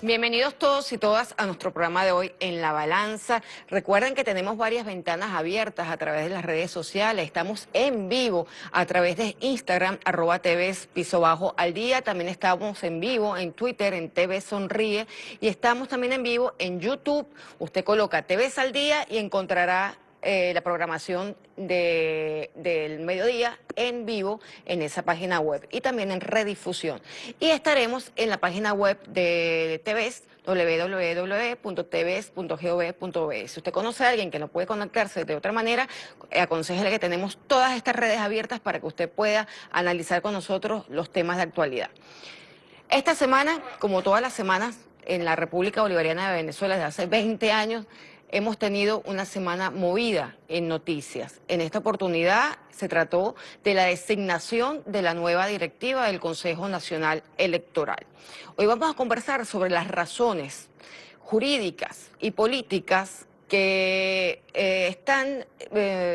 Bienvenidos todos y todas a nuestro programa de hoy en La Balanza. Recuerden que tenemos varias ventanas abiertas a través de las redes sociales. Estamos en vivo a través de Instagram, @tvs_al día. También estamos en vivo en Twitter, en TV Sonríe. Y estamos también en vivo en YouTube. Usted coloca TVs al día y encontrará la programación del mediodía en vivo en esa página web y también en redifusión. Y estaremos en la página web de TVS, www.tvs.gov.be. Si usted conoce a alguien que no puede conectarse de otra manera, aconséjele que tenemos todas estas redes abiertas para que usted pueda analizar con nosotros los temas de actualidad. Esta semana, como todas las semanas, en la República Bolivariana de Venezuela desde hace 20 años, hemos tenido una semana movida en noticias. En esta oportunidad se trató de la designación de la nueva directiva del Consejo Nacional Electoral. Hoy vamos a conversar sobre las razones jurídicas y políticas que están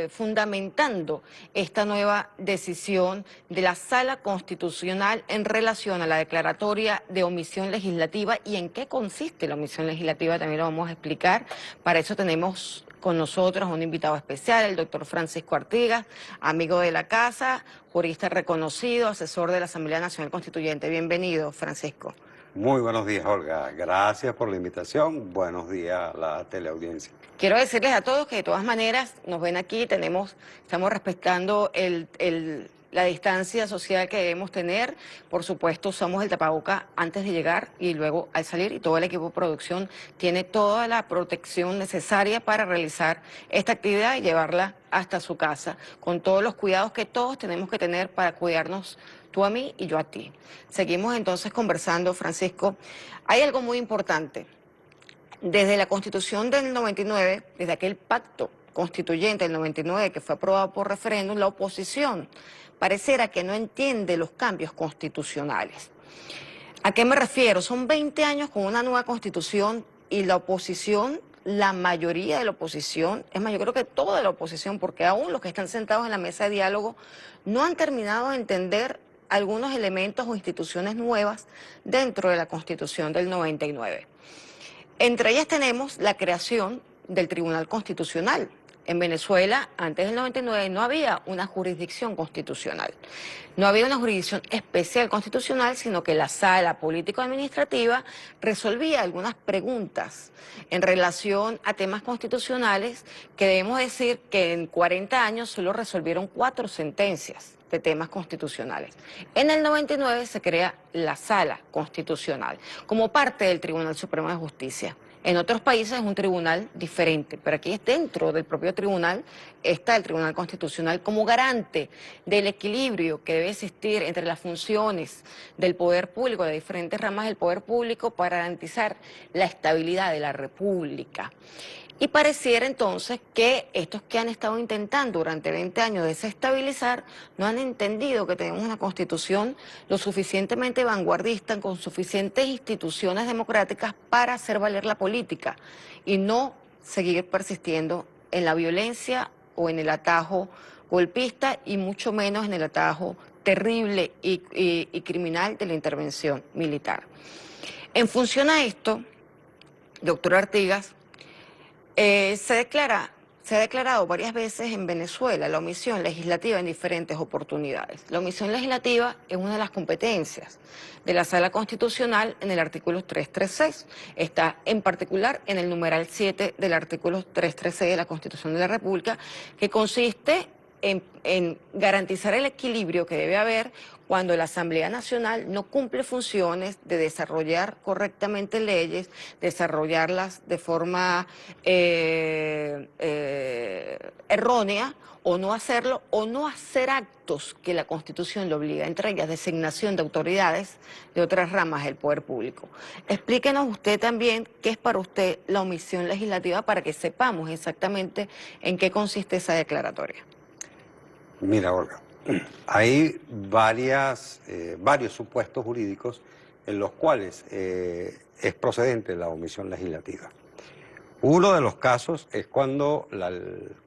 fundamentando esta nueva decisión de la Sala Constitucional en relación a la declaratoria de omisión legislativa y en qué consiste la omisión legislativa también lo vamos a explicar. Para eso tenemos con nosotros un invitado especial, el doctor Francisco Artigas, amigo de la casa, jurista reconocido, asesor de la Asamblea Nacional Constituyente. Bienvenido, Francisco. Muy buenos días, Olga. Gracias por la invitación. Buenos días a la teleaudiencia. Quiero decirles a todos que de todas maneras nos ven aquí, estamos respetando la distancia social que debemos tener. Por supuesto, usamos el tapaboca antes de llegar y luego al salir, y todo el equipo de producción tiene toda la protección necesaria para realizar esta actividad y llevarla hasta su casa, con todos los cuidados que todos tenemos que tener para cuidarnos, tú a mí y yo a ti. Seguimos entonces conversando, Francisco. Hay algo muy importante. Desde la Constitución del 99, desde aquel pacto constituyente del 99 que fue aprobado por referéndum, la oposición pareciera que no entiende los cambios constitucionales. ¿A qué me refiero? Son 20 años con una nueva Constitución y la oposición, la mayoría de la oposición, es más, yo creo que toda la oposición, porque aún los que están sentados en la mesa de diálogo no han terminado de entender algunos elementos o instituciones nuevas dentro de la Constitución del 99. Entre ellas tenemos la creación del Tribunal Constitucional. En Venezuela, antes del 99, no había una jurisdicción constitucional. No había una jurisdicción especial constitucional, sino que la sala político-administrativa resolvía algunas preguntas en relación a temas constitucionales que debemos decir que en 40 años solo resolvieron 4 sentencias de temas constitucionales. En el 99 se crea la Sala Constitucional como parte del Tribunal Supremo de Justicia. En otros países es un tribunal diferente, pero aquí es dentro del propio tribunal, está el Tribunal Constitucional como garante del equilibrio que debe existir entre las funciones del poder público, de diferentes ramas del poder público, para garantizar la estabilidad de la República. Y pareciera entonces que estos que han estado intentando durante 20 años desestabilizar no han entendido que tenemos una Constitución lo suficientemente vanguardista, con suficientes instituciones democráticas para hacer valer la política y no seguir persistiendo en la violencia o en el atajo golpista y mucho menos en el atajo terrible y criminal de la intervención militar. En función a esto, doctor Artigas, se ha declarado varias veces en Venezuela la omisión legislativa en diferentes oportunidades. La omisión legislativa es una de las competencias de la Sala Constitucional en el artículo 336. Está en particular en el numeral 7 del artículo 336 de la Constitución de la República, que consiste en garantizar el equilibrio que debe haber cuando la Asamblea Nacional no cumple funciones de desarrollar correctamente leyes, desarrollarlas de forma errónea, o no hacerlo, o no hacer actos que la Constitución le obliga, entre ellas designación de autoridades de otras ramas del poder público. Explíquenos usted también qué es para usted la omisión legislativa para que sepamos exactamente en qué consiste esa declaratoria. Mira, Olga, hay varios supuestos jurídicos en los cuales es procedente la omisión legislativa. Uno de los casos es cuando la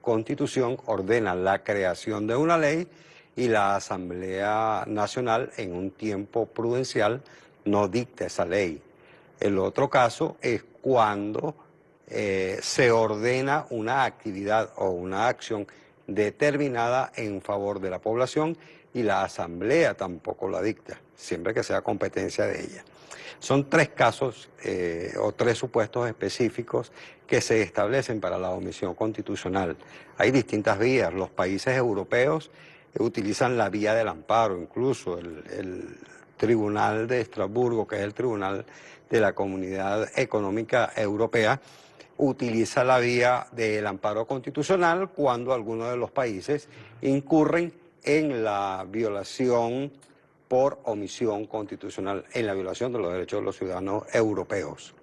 Constitución ordena la creación de una ley y la Asamblea Nacional en un tiempo prudencial no dicta esa ley. El otro caso es cuando se ordena una actividad o una acción determinada en favor de la población y la Asamblea tampoco la dicta, siempre que sea competencia de ella. Son tres casos o tres supuestos específicos que se establecen para la omisión constitucional. Hay distintas vías. Los países europeos utilizan la vía del amparo, incluso el Tribunal de Estrasburgo, que es el Tribunal de la Comunidad Económica Europea, utiliza la vía del amparo constitucional cuando algunos de los países incurren en la violación por omisión constitucional, en la violación de los derechos de los ciudadanos europeos.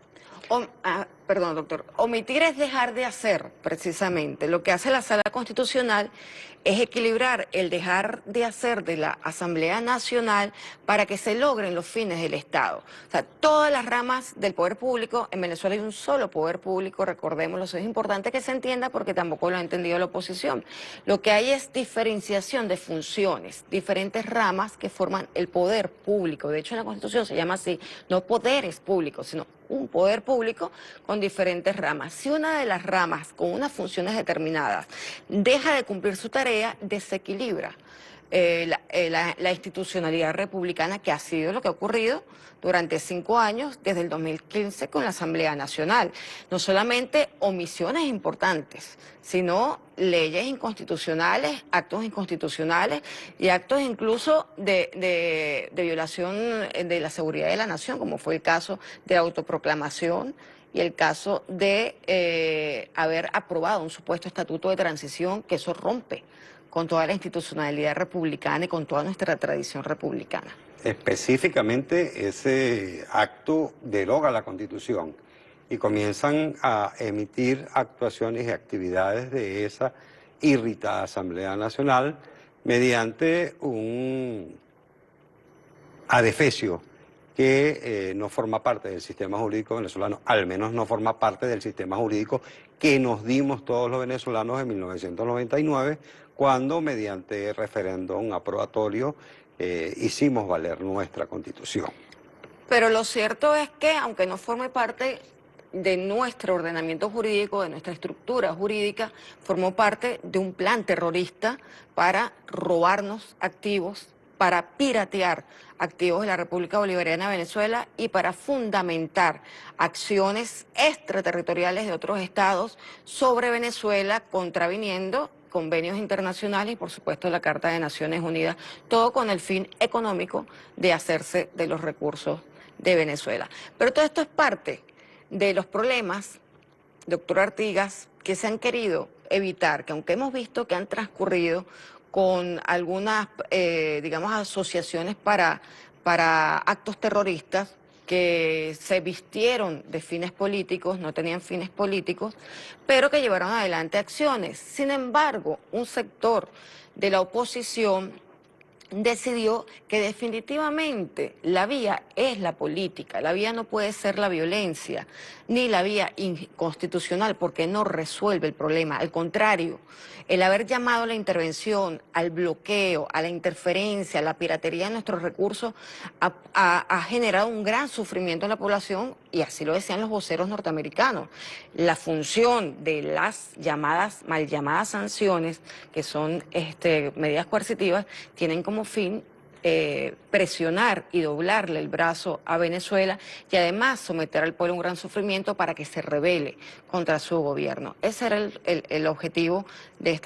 Perdón, doctor. Omitir es dejar de hacer, precisamente. Lo que hace la Sala Constitucional es equilibrar el dejar de hacer de la Asamblea Nacional para que se logren los fines del Estado. O sea, todas las ramas del poder público, en Venezuela hay un solo poder público, recordémoslo, eso es importante que se entienda porque tampoco lo ha entendido la oposición. Lo que hay es diferenciación de funciones, diferentes ramas que forman el poder público. De hecho, en la Constitución se llama así, no poderes públicos, sino un poder público con diferentes ramas. Si una de las ramas con unas funciones determinadas deja de cumplir su tarea, desequilibra la institucionalidad republicana, que ha sido lo que ha ocurrido durante 5 años, desde el 2015 con la Asamblea Nacional. No solamente omisiones importantes, sino leyes inconstitucionales, actos inconstitucionales y actos incluso de violación de la seguridad de la nación, como fue el caso de la autoproclamación y el caso de haber aprobado un supuesto estatuto de transición, que eso rompe con toda la institucionalidad republicana y con toda nuestra tradición republicana. Específicamente, ese acto deroga la Constitución y comienzan a emitir actuaciones y actividades de esa irritada Asamblea Nacional mediante un adefesio que no forma parte del sistema jurídico venezolano, al menos no forma parte del sistema jurídico que nos dimos todos los venezolanos en 1999, cuando mediante referéndum aprobatorio hicimos valer nuestra Constitución. Pero lo cierto es que, aunque no forme parte de nuestro ordenamiento jurídico, de nuestra estructura jurídica, formó parte de un plan terrorista para robarnos activos, para piratear activos de la República Bolivariana de Venezuela y para fundamentar acciones extraterritoriales de otros estados sobre Venezuela, contraviniendo convenios internacionales y, por supuesto, la Carta de Naciones Unidas, todo con el fin económico de hacerse de los recursos de Venezuela. Pero todo esto es parte de los problemas, doctor Artigas, que se han querido evitar, que aunque hemos visto que han transcurrido con algunas, digamos, asociaciones para actos terroristas, que se vistieron de fines políticos, no tenían fines políticos, pero que llevaron adelante acciones. Sin embargo, un sector de la oposición decidió que definitivamente la vía es la política, la vía no puede ser la violencia, ni la vía inconstitucional, porque no resuelve el problema. Al contrario, el haber llamado a la intervención, al bloqueo, a la interferencia, a la piratería de nuestros recursos, ha generado un gran sufrimiento en la población, y así lo decían los voceros norteamericanos. La función de las llamadas, mal llamadas sanciones, que son medidas coercitivas, tienen como fin presionar y doblarle el brazo a Venezuela y además someter al pueblo a un gran sufrimiento para que se rebele contra su gobierno. Ese era el objetivo de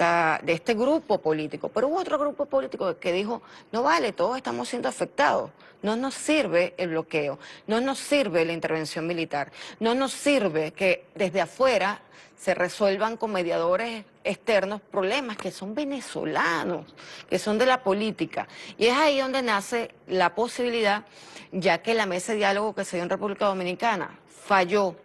este grupo político. Pero hubo otro grupo político que dijo, no vale, todos estamos siendo afectados, no nos sirve el bloqueo, no nos sirve la intervención militar, no nos sirve que desde afuera se resuelvan con mediadores externos problemas que son venezolanos, que son de la política. Y es ahí donde nace la posibilidad, ya que la mesa de diálogo que se dio en República Dominicana falló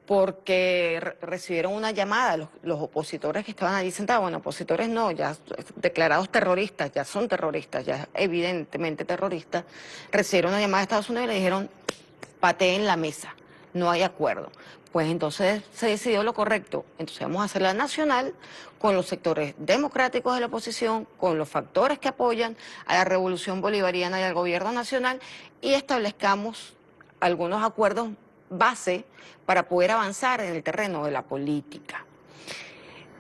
porque recibieron una llamada, los opositores que estaban allí sentados, bueno, opositores no, ya declarados terroristas, ya son terroristas, ya evidentemente terroristas, recibieron una llamada de Estados Unidos y le dijeron, pateen la mesa, no hay acuerdo. Pues entonces se decidió lo correcto. Entonces vamos a hacer la nacional con los sectores democráticos de la oposición, con los factores que apoyan a la revolución bolivariana y al gobierno nacional, y establezcamos algunos acuerdos base para poder avanzar en el terreno de la política.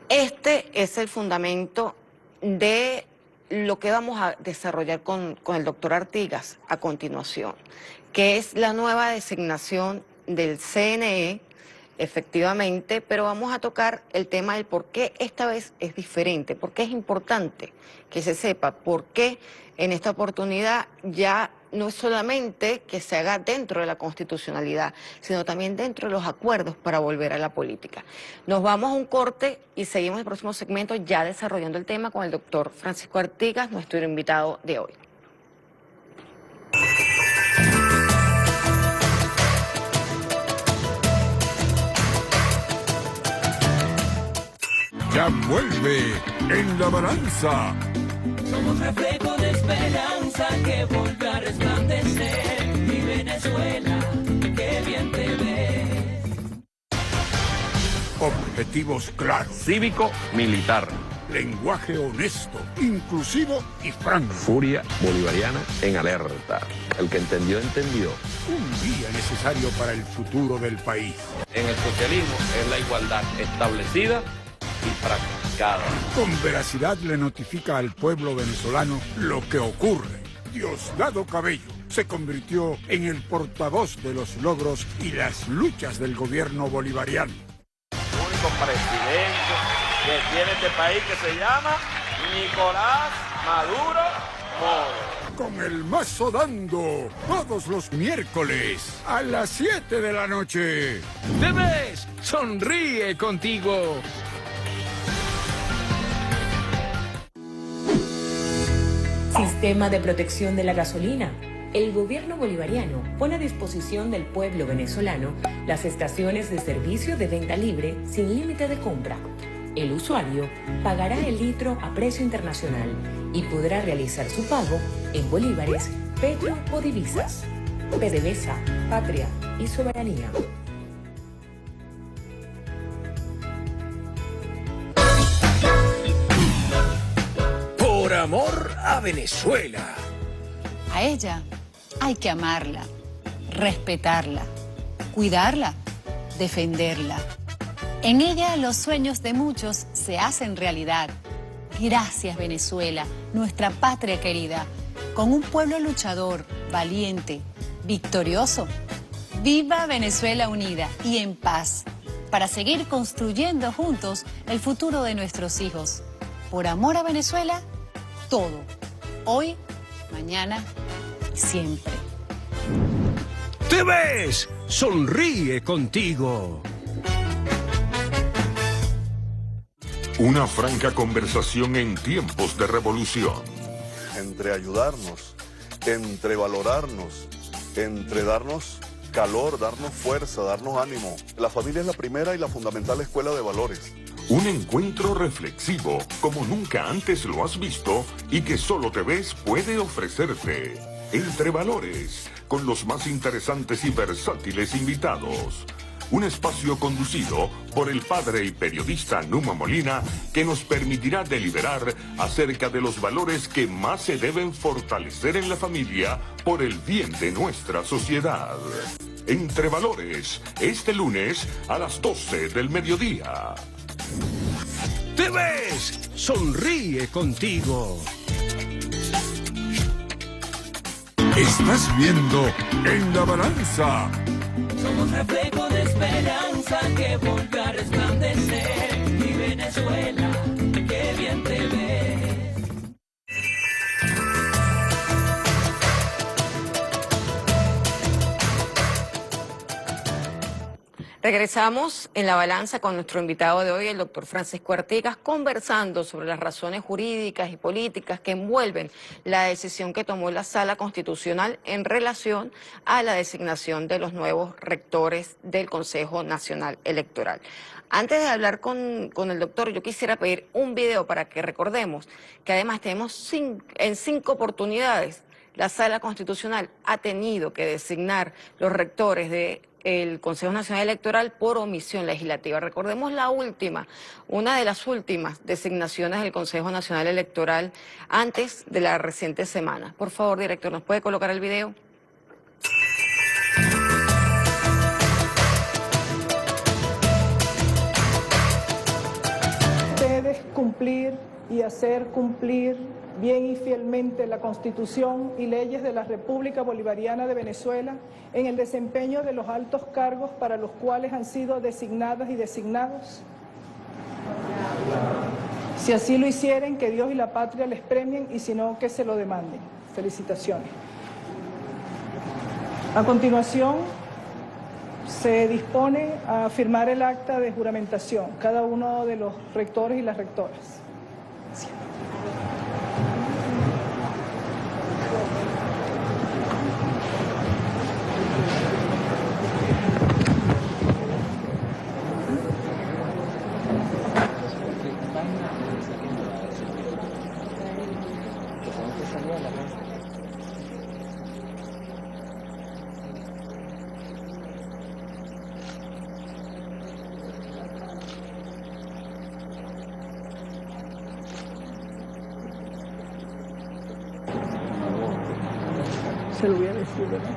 Este es el fundamento de lo que vamos a desarrollar con el doctor Artigas a continuación, que es la nueva designación del CNE, efectivamente, pero vamos a tocar el tema del por qué esta vez es diferente, por qué es importante que se sepa por qué en esta oportunidad ya no es solamente que se haga dentro de la constitucionalidad, sino también dentro de los acuerdos para volver a la política. Nos vamos a un corte y seguimos el próximo segmento ya desarrollando el tema con el doctor Francisco Artigas, nuestro invitado de hoy. Ya vuelve En la Balanza. Somos reflejo de esperanza que vuelve a resplandecer. Mi Venezuela, qué bien te ves. Objetivos claros. Cívico-militar. Lenguaje honesto, inclusivo y franco. Furia bolivariana en alerta. El que entendió, entendió. Un día necesario para el futuro del país. En el socialismo es la igualdad establecida y practicada. Con veracidad le notifica al pueblo venezolano lo que ocurre. Diosdado Cabello se convirtió en el portavoz de los logros y las luchas del gobierno bolivariano. El único presidente que tiene este país que se llama Nicolás Maduro Moro. Con el mazo dando todos los miércoles a las 7 de la noche. ¿Te ves? Sonríe contigo. Sistema de protección de la gasolina. El gobierno bolivariano pone a disposición del pueblo venezolano las estaciones de servicio de venta libre sin límite de compra. El usuario pagará el litro a precio internacional y podrá realizar su pago en bolívares, petro o divisas. PDVSA, patria y soberanía. Por amor a Venezuela. A ella hay que amarla, respetarla, cuidarla, defenderla. En ella los sueños de muchos se hacen realidad. Gracias Venezuela, nuestra patria querida, con un pueblo luchador, valiente, victorioso. Viva Venezuela unida y en paz, para seguir construyendo juntos el futuro de nuestros hijos. Por amor a Venezuela, todo. Hoy, mañana y siempre. ¿Te ves? Sonríe contigo. Una franca conversación en tiempos de revolución. Entre ayudarnos, entre valorarnos, entre darnos calor, darnos fuerza, darnos ánimo. La familia es la primera y la fundamental escuela de valores. Un encuentro reflexivo como nunca antes lo has visto y que solo te ves puede ofrecerte. Entre Valores, con los más interesantes y versátiles invitados. Un espacio conducido por el padre y periodista Numa Molina que nos permitirá deliberar acerca de los valores que más se deben fortalecer en la familia por el bien de nuestra sociedad. Entre Valores, este lunes a las 12 del mediodía. ¿Te ves? Sonríe contigo. Estás viendo En la Balanza. Somos reflejo de esperanza que vuelve a resplandecer. Mi Venezuela, qué bien te ves. Regresamos en La Balanza con nuestro invitado de hoy, el doctor Francisco Artigas, conversando sobre las razones jurídicas y políticas que envuelven la decisión que tomó la Sala Constitucional en relación a la designación de los nuevos rectores del Consejo Nacional Electoral. Antes de hablar con el doctor, yo quisiera pedir un video para que recordemos que además tenemos en 5 oportunidades la Sala Constitucional ha tenido que designar los rectores del Consejo Nacional Electoral por omisión legislativa. Recordemos la última, una de las últimas designaciones del Consejo Nacional Electoral antes de la reciente semana. Por favor, director, ¿nos puede colocar el video? es cumplir y hacer cumplir bien y fielmente la Constitución y leyes de la República Bolivariana de Venezuela en el desempeño de los altos cargos para los cuales han sido designadas y designados. Si así lo hicieren, que Dios y la patria les premien, y si no, que se lo demanden. Felicitaciones. A continuación, se dispone a firmar el acta de juramentación, cada uno de los rectores y las rectoras. Se lo voy a decir, ¿verdad?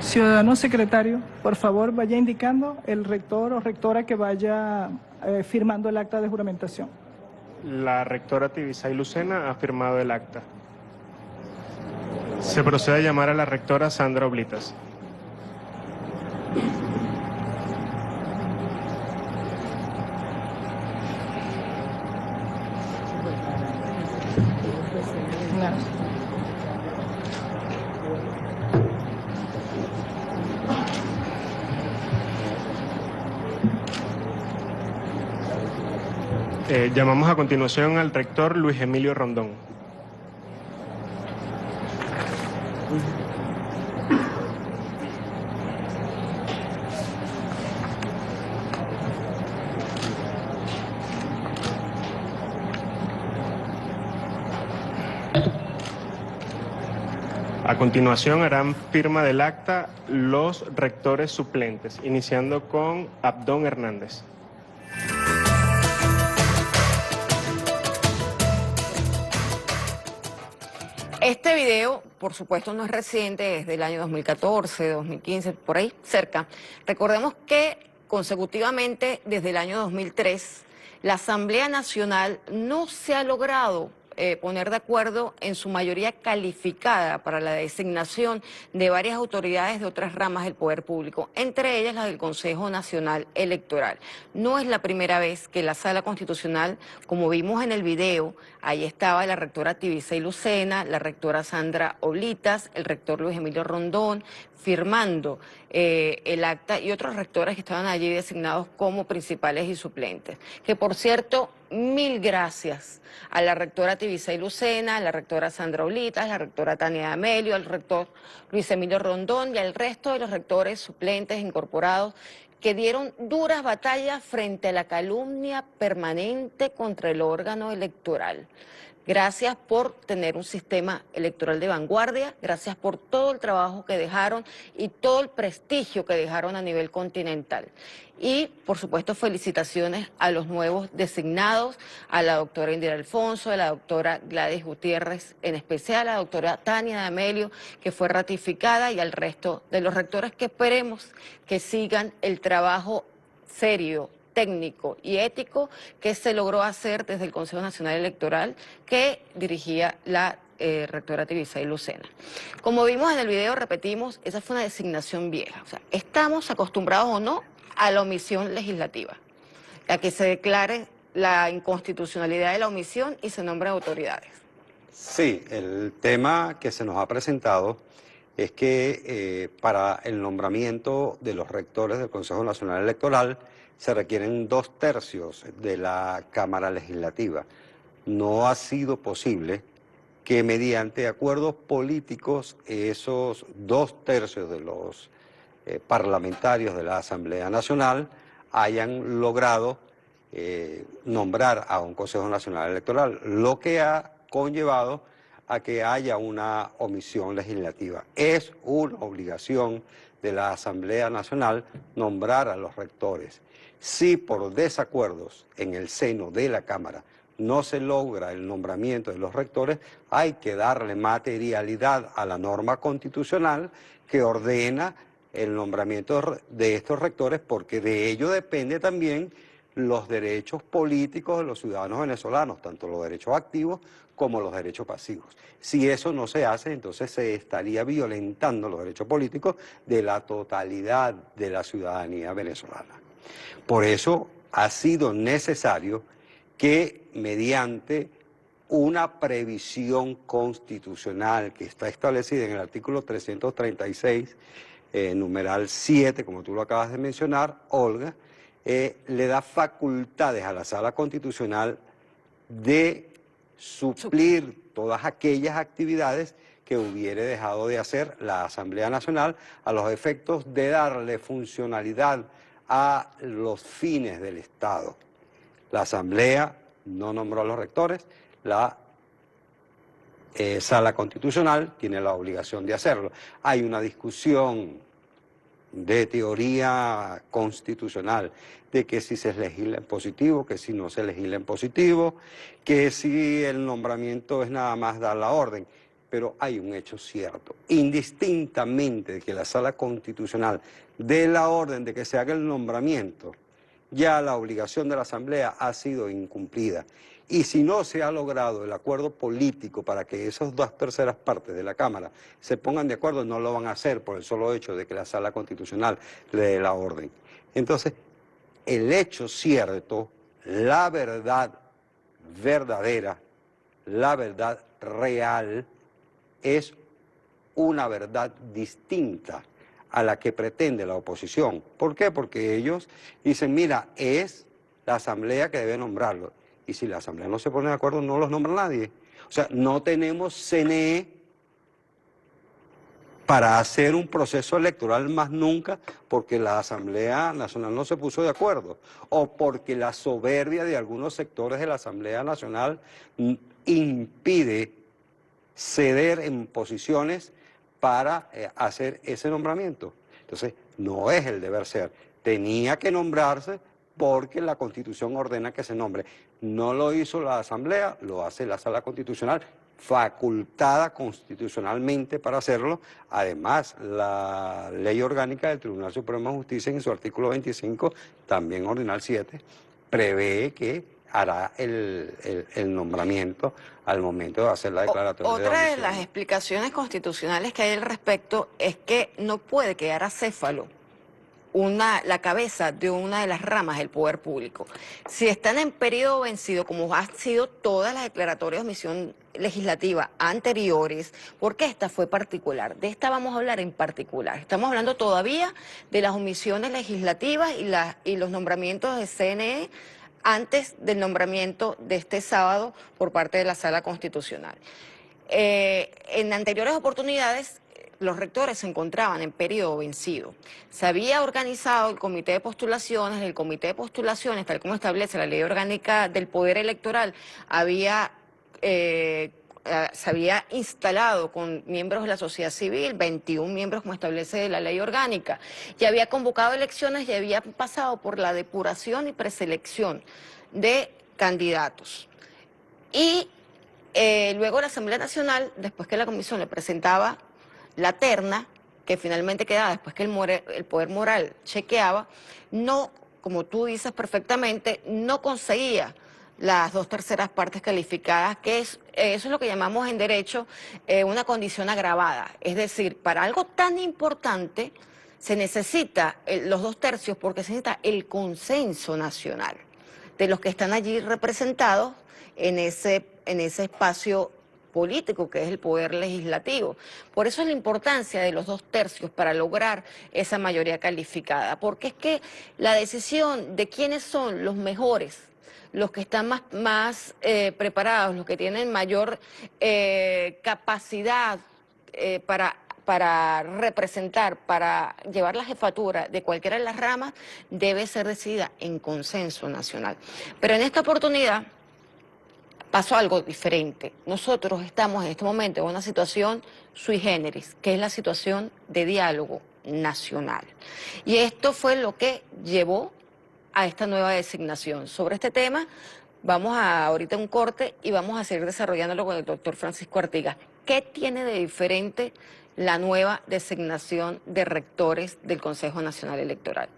Ciudadano secretario, por favor, vaya indicando el rector o rectora que vaya firmando el acta de juramentación. La rectora Tibisay Lucena ha firmado el acta. Se procede a llamar a la rectora Sandra Oblitas. Llamamos a continuación al rector Luis Emilio Rondón. A continuación harán firma del acta los rectores suplentes, iniciando con Abdón Hernández. Este video, por supuesto, no es reciente, es del año 2014, 2015, por ahí cerca. Recordemos que consecutivamente desde el año 2003, la Asamblea Nacional no se ha logrado poner de acuerdo en su mayoría calificada para la designación de varias autoridades de otras ramas del poder público, entre ellas las del Consejo Nacional Electoral. No es la primera vez que la Sala Constitucional, como vimos en el video, ahí estaba la rectora Tibisay Lucena, la rectora Sandra Oblitas, el rector Luis Emilio Rondón, firmando el acta, y otros rectores que estaban allí designados como principales y suplentes. Que, por cierto, mil gracias a la rectora Tibisay Lucena, a la rectora Sandra Oblitas, a la rectora Tania D'Amelio, al rector Luis Emilio Rondón y al resto de los rectores suplentes incorporados que dieron duras batallas frente a la calumnia permanente contra el órgano electoral. Gracias por tener un sistema electoral de vanguardia, gracias por todo el trabajo que dejaron y todo el prestigio que dejaron a nivel continental. Y, por supuesto, felicitaciones a los nuevos designados, a la doctora Indira Alfonso, a la doctora Gladys Gutiérrez, en especial a la doctora Tania D'Amelio, que fue ratificada, y al resto de los rectores que esperemos que sigan el trabajo serio, técnico y ético que se logró hacer desde el Consejo Nacional Electoral que dirigía la rectora Tibisay Lucena. Como vimos en el video, repetimos, esa fue una designación vieja. O sea, estamos acostumbrados o no a la omisión legislativa, a que se declare la inconstitucionalidad de la omisión y se nombren autoridades. Sí, el tema que se nos ha presentado es que para el nombramiento de los rectores del Consejo Nacional Electoral se requieren 2/3 de la Cámara Legislativa. No ha sido posible que mediante acuerdos políticos esos 2/3 de los parlamentarios de la Asamblea Nacional hayan logrado nombrar a un Consejo Nacional Electoral, lo que ha conllevado a que haya una omisión legislativa. Es una obligación de la Asamblea Nacional nombrar a los rectores. Si por desacuerdos en el seno de la Cámara no se logra el nombramiento de los rectores, hay que darle materialidad a la norma constitucional que ordena el nombramiento de estos rectores, porque de ello depende también los derechos políticos de los ciudadanos venezolanos, tanto los derechos activos como los derechos pasivos. Si eso no se hace, entonces se estaría violentando los derechos políticos de la totalidad de la ciudadanía venezolana. Por eso ha sido necesario que mediante una previsión constitucional que está establecida en el artículo 336, numeral 7, como tú lo acabas de mencionar, Olga, le da facultades a la Sala Constitucional de suplir todas aquellas actividades que hubiere dejado de hacer la Asamblea Nacional a los efectos de darle funcionalidad a los fines del Estado. La Asamblea no nombró a los rectores, la Sala Constitucional tiene la obligación de hacerlo. Hay una discusión de teoría constitucional, de que si se legisla en positivo, que si no se legisla en positivo, que si el nombramiento es nada más dar la orden. Pero hay un hecho cierto, indistintamente de que la Sala Constitucional dé la orden de que se haga el nombramiento, ya la obligación de la Asamblea ha sido incumplida. Y si no se ha logrado el acuerdo político para que esas 2/3 partes de la Cámara se pongan de acuerdo, no lo van a hacer por el solo hecho de que la Sala Constitucional le dé la orden. Entonces, el hecho cierto, la verdad verdadera, la verdad real, es una verdad distinta a la que pretende la oposición. ¿Por qué? Porque ellos dicen, mira, es la Asamblea que debe nombrarlo. Y si la Asamblea no se pone de acuerdo, no los nombra nadie. O sea, no tenemos CNE para hacer un proceso electoral más nunca porque la Asamblea Nacional no se puso de acuerdo o porque la soberbia de algunos sectores de la Asamblea Nacional impide ceder en posiciones para hacer ese nombramiento. Entonces, no es el deber ser. Tenía que nombrarse porque la Constitución ordena que se nombre. No lo hizo la Asamblea, lo hace la Sala Constitucional, facultada constitucionalmente para hacerlo. Además, la Ley Orgánica del Tribunal Supremo de Justicia, en su artículo 25, también ordinal 7, prevé que hará el nombramiento al momento de hacer la declaratoria. Otra de las explicaciones constitucionales que hay al respecto es que no puede quedar acéfalo la cabeza de una de las ramas del poder público. Si están en periodo vencido, como han sido todas las declaratorias de omisión legislativa anteriores, porque esta fue particular. De esta vamos a hablar en particular. Estamos hablando todavía de las omisiones legislativas y los nombramientos de CNE antes del nombramiento de este sábado por parte de la Sala Constitucional. En anteriores oportunidades, los rectores se encontraban en periodo vencido. Se había organizado el comité de postulaciones, tal como establece la Ley Orgánica del Poder Electoral, se había instalado con miembros de la sociedad civil, 21 miembros como establece la Ley Orgánica, y había convocado elecciones y había pasado por la depuración y preselección de candidatos. Y luego la Asamblea Nacional, después que la Comisión le presentaba la terna, que finalmente quedaba después que el poder moral chequeaba, no, como tú dices perfectamente, no conseguía las 2/3 partes calificadas, que eso es lo que llamamos en derecho una condición agravada. Es decir, para algo tan importante se necesita los 2/3 porque se necesita el consenso nacional de los que están allí representados en ese espacio político que es el poder legislativo. Por eso es la importancia de los 2/3 para lograr esa mayoría calificada, porque es que la decisión de quiénes son los mejores, los que están más preparados, los que tienen mayor capacidad para representar, para llevar la jefatura de cualquiera de las ramas, debe ser decidida en consenso nacional. Pero en esta oportunidad pasó algo diferente. Nosotros estamos en este momento en una situación sui generis, que es la situación de diálogo nacional. Y esto fue lo que llevó a esta nueva designación. Sobre este tema vamos ahorita un corte y vamos a seguir desarrollándolo con el doctor Francisco Artigas. ¿Qué tiene de diferente la nueva designación de rectores del Consejo Nacional Electoral?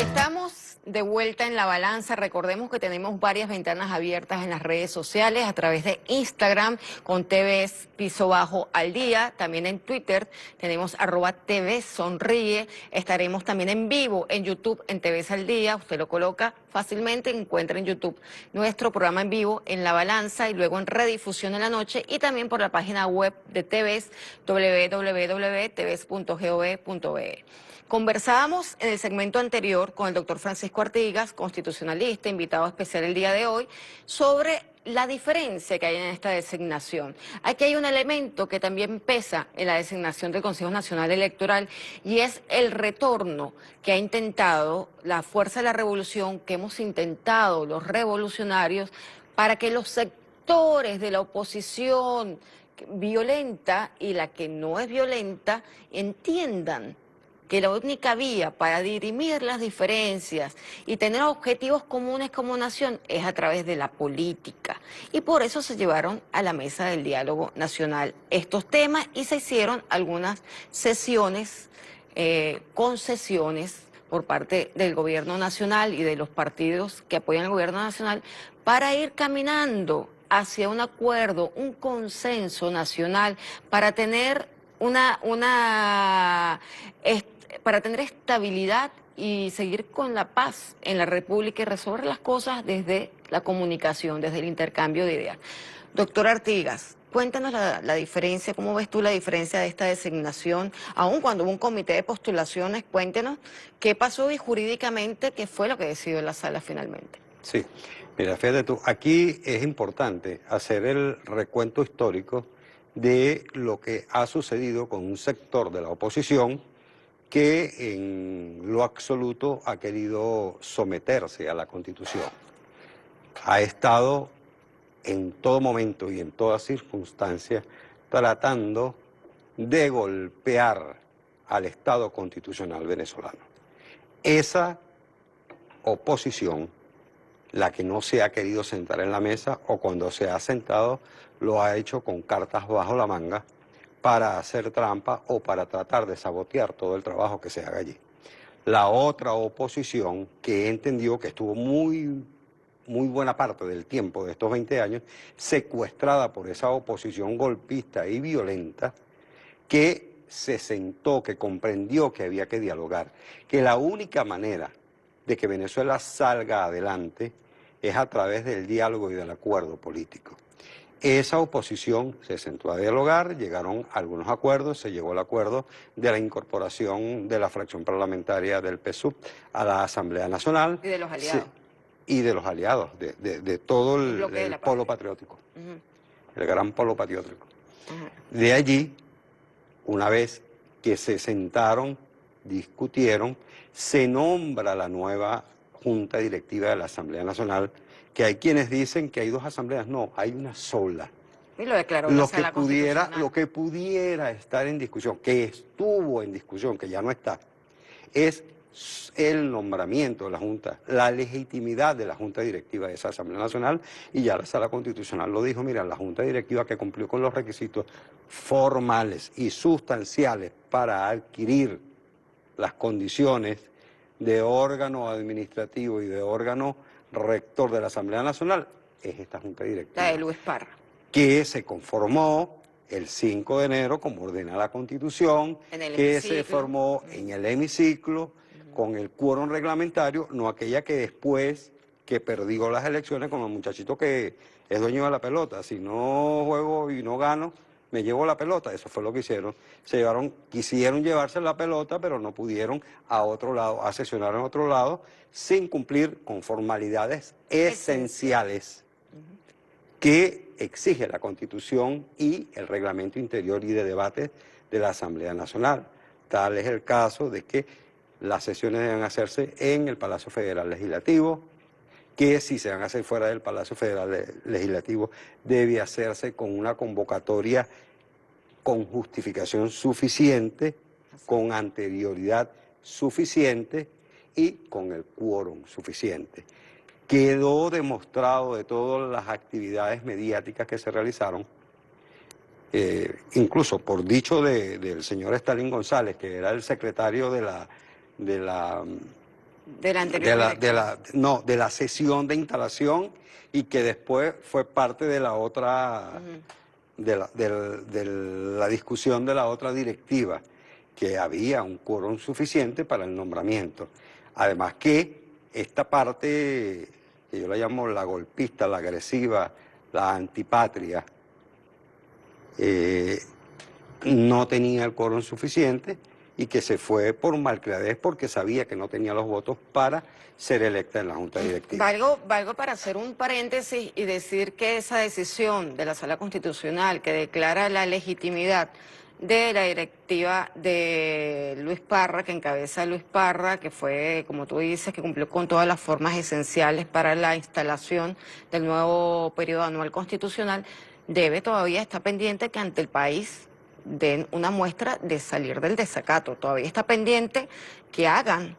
Estamos de vuelta en La Balanza. Recordemos que tenemos varias ventanas abiertas en las redes sociales a través de Instagram con TVS Piso Bajo al Día. También en Twitter tenemos @TV Sonríe. Estaremos también en vivo en YouTube en TVS al Día. Usted lo coloca fácilmente, encuentra en YouTube nuestro programa en vivo en La Balanza y luego en redifusión en la noche y también por la página web de TVS www.tvs.gov.be. Conversábamos en el segmento anterior con el doctor Francisco Artigas, constitucionalista, invitado especial el día de hoy, sobre la diferencia que hay en esta designación. Aquí hay un elemento que también pesa en la designación del Consejo Nacional Electoral y es el retorno que ha intentado la Fuerza de la Revolución, que hemos intentado los revolucionarios, para que los sectores de la oposición violenta y la que no es violenta entiendan que la única vía para dirimir las diferencias y tener objetivos comunes como nación es a través de la política. Y por eso se llevaron a la mesa del diálogo nacional estos temas y se hicieron algunas sesiones, concesiones por parte del gobierno nacional y de los partidos que apoyan al gobierno nacional para ir caminando hacia un acuerdo, un consenso nacional para tener para tener estabilidad y seguir con la paz en la República y resolver las cosas desde la comunicación, desde el intercambio de ideas. Doctor Artigas, cuéntanos la diferencia, ¿cómo ves tú la diferencia de esta designación? Aun cuando hubo un comité de postulaciones, cuéntenos qué pasó y jurídicamente qué fue lo que decidió la sala finalmente. Sí, mira, fíjate tú, aquí es importante hacer el recuento histórico de lo que ha sucedido con un sector de la oposición que en lo absoluto ha querido someterse a la Constitución. Ha estado en todo momento y en todas circunstancias tratando de golpear al Estado constitucional venezolano. Esa oposición, la que no se ha querido sentar en la mesa o cuando se ha sentado, lo ha hecho con cartas bajo la manga para hacer trampa o para tratar de sabotear todo el trabajo que se haga allí. La otra oposición, que entendió que estuvo muy buena parte del tiempo de estos 20 años secuestrada por esa oposición golpista y violenta, que se sentó, que comprendió que había que dialogar, que la única manera de que Venezuela salga adelante es a través del diálogo y del acuerdo político. Esa oposición se sentó a dialogar, llegaron algunos acuerdos, se llegó al acuerdo de la incorporación de la fracción parlamentaria del PSUV a la Asamblea Nacional. Y de los aliados. Sí, y de los aliados, de todo el polo patriótico, el gran polo patriótico. De allí, una vez que se sentaron, discutieron, se nombra la nueva Junta Directiva de la Asamblea Nacional, que hay quienes dicen que hay dos asambleas, no, hay una sola. Y lo declaró Lo que pudiera estar en discusión, que estuvo en discusión, que ya no está, es el nombramiento de la Junta, la legitimidad de la Junta Directiva de esa Asamblea Nacional, y ya la Sala Constitucional lo dijo, mira, la Junta Directiva que cumplió con los requisitos formales y sustanciales para adquirir las condiciones de órgano administrativo y de órgano rector de la Asamblea Nacional, es esta Junta Directiva. La de Luis Parra. Que se conformó el 5 de enero, como ordena la Constitución, que se formó en el hemiciclo, con el quórum reglamentario, no aquella que después que perdió las elecciones con el muchachito que es dueño de la pelota. Si no juego y no gano, me llevo la pelota. Eso fue lo que hicieron. Quisieron llevarse la pelota, pero no pudieron a otro lado, a sesionar en otro lado, sin cumplir con formalidades esenciales que exige la Constitución y el reglamento interior y de debate de la Asamblea Nacional. Tal es el caso de que las sesiones deben hacerse en el Palacio Federal Legislativo, que si se van a hacer fuera del Palacio Federal Legislativo debe hacerse con una convocatoria con justificación suficiente, con anterioridad suficiente y con el quórum suficiente. Quedó demostrado de todas las actividades mediáticas que se realizaron, incluso por dicho del señor Stalin González, que era el secretario de de la anterior de la sesión de instalación y que después fue parte de la otra, de la discusión de la otra directiva, que había un quórum suficiente para el nombramiento. Además que esta parte, que yo la llamo la golpista, la agresiva, la antipatria, no tenía el quórum suficiente y que se fue por malcriadez porque sabía que no tenía los votos para ser electa en la Junta Directiva. Valgo para hacer un paréntesis y decir que esa decisión de la Sala Constitucional que declara la legitimidad de la directiva de Luis Parra, que encabeza Luis Parra, que fue, como tú dices, que cumplió con todas las formas esenciales para la instalación del nuevo periodo anual constitucional, debe todavía estar pendiente que ante el país den una muestra de salir del desacato. Todavía está pendiente que hagan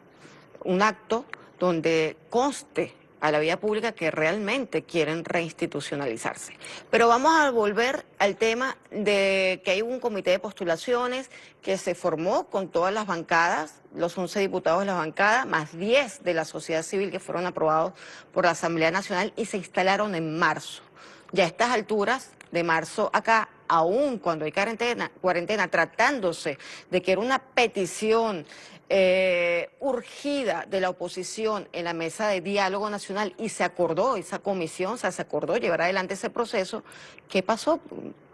un acto donde conste a la vida pública que realmente quieren reinstitucionalizarse. Pero vamos a volver al tema de que hay un comité de postulaciones que se formó con todas las bancadas, los 11 diputados de la bancada, más 10 de la sociedad civil que fueron aprobados por la Asamblea Nacional y se instalaron en marzo. Ya a estas alturas de marzo acá, aún cuando hay cuarentena, tratándose de que era una petición urgida de la oposición en la mesa de diálogo nacional y se acordó, esa comisión, o sea, se acordó llevar adelante ese proceso. ¿Qué pasó?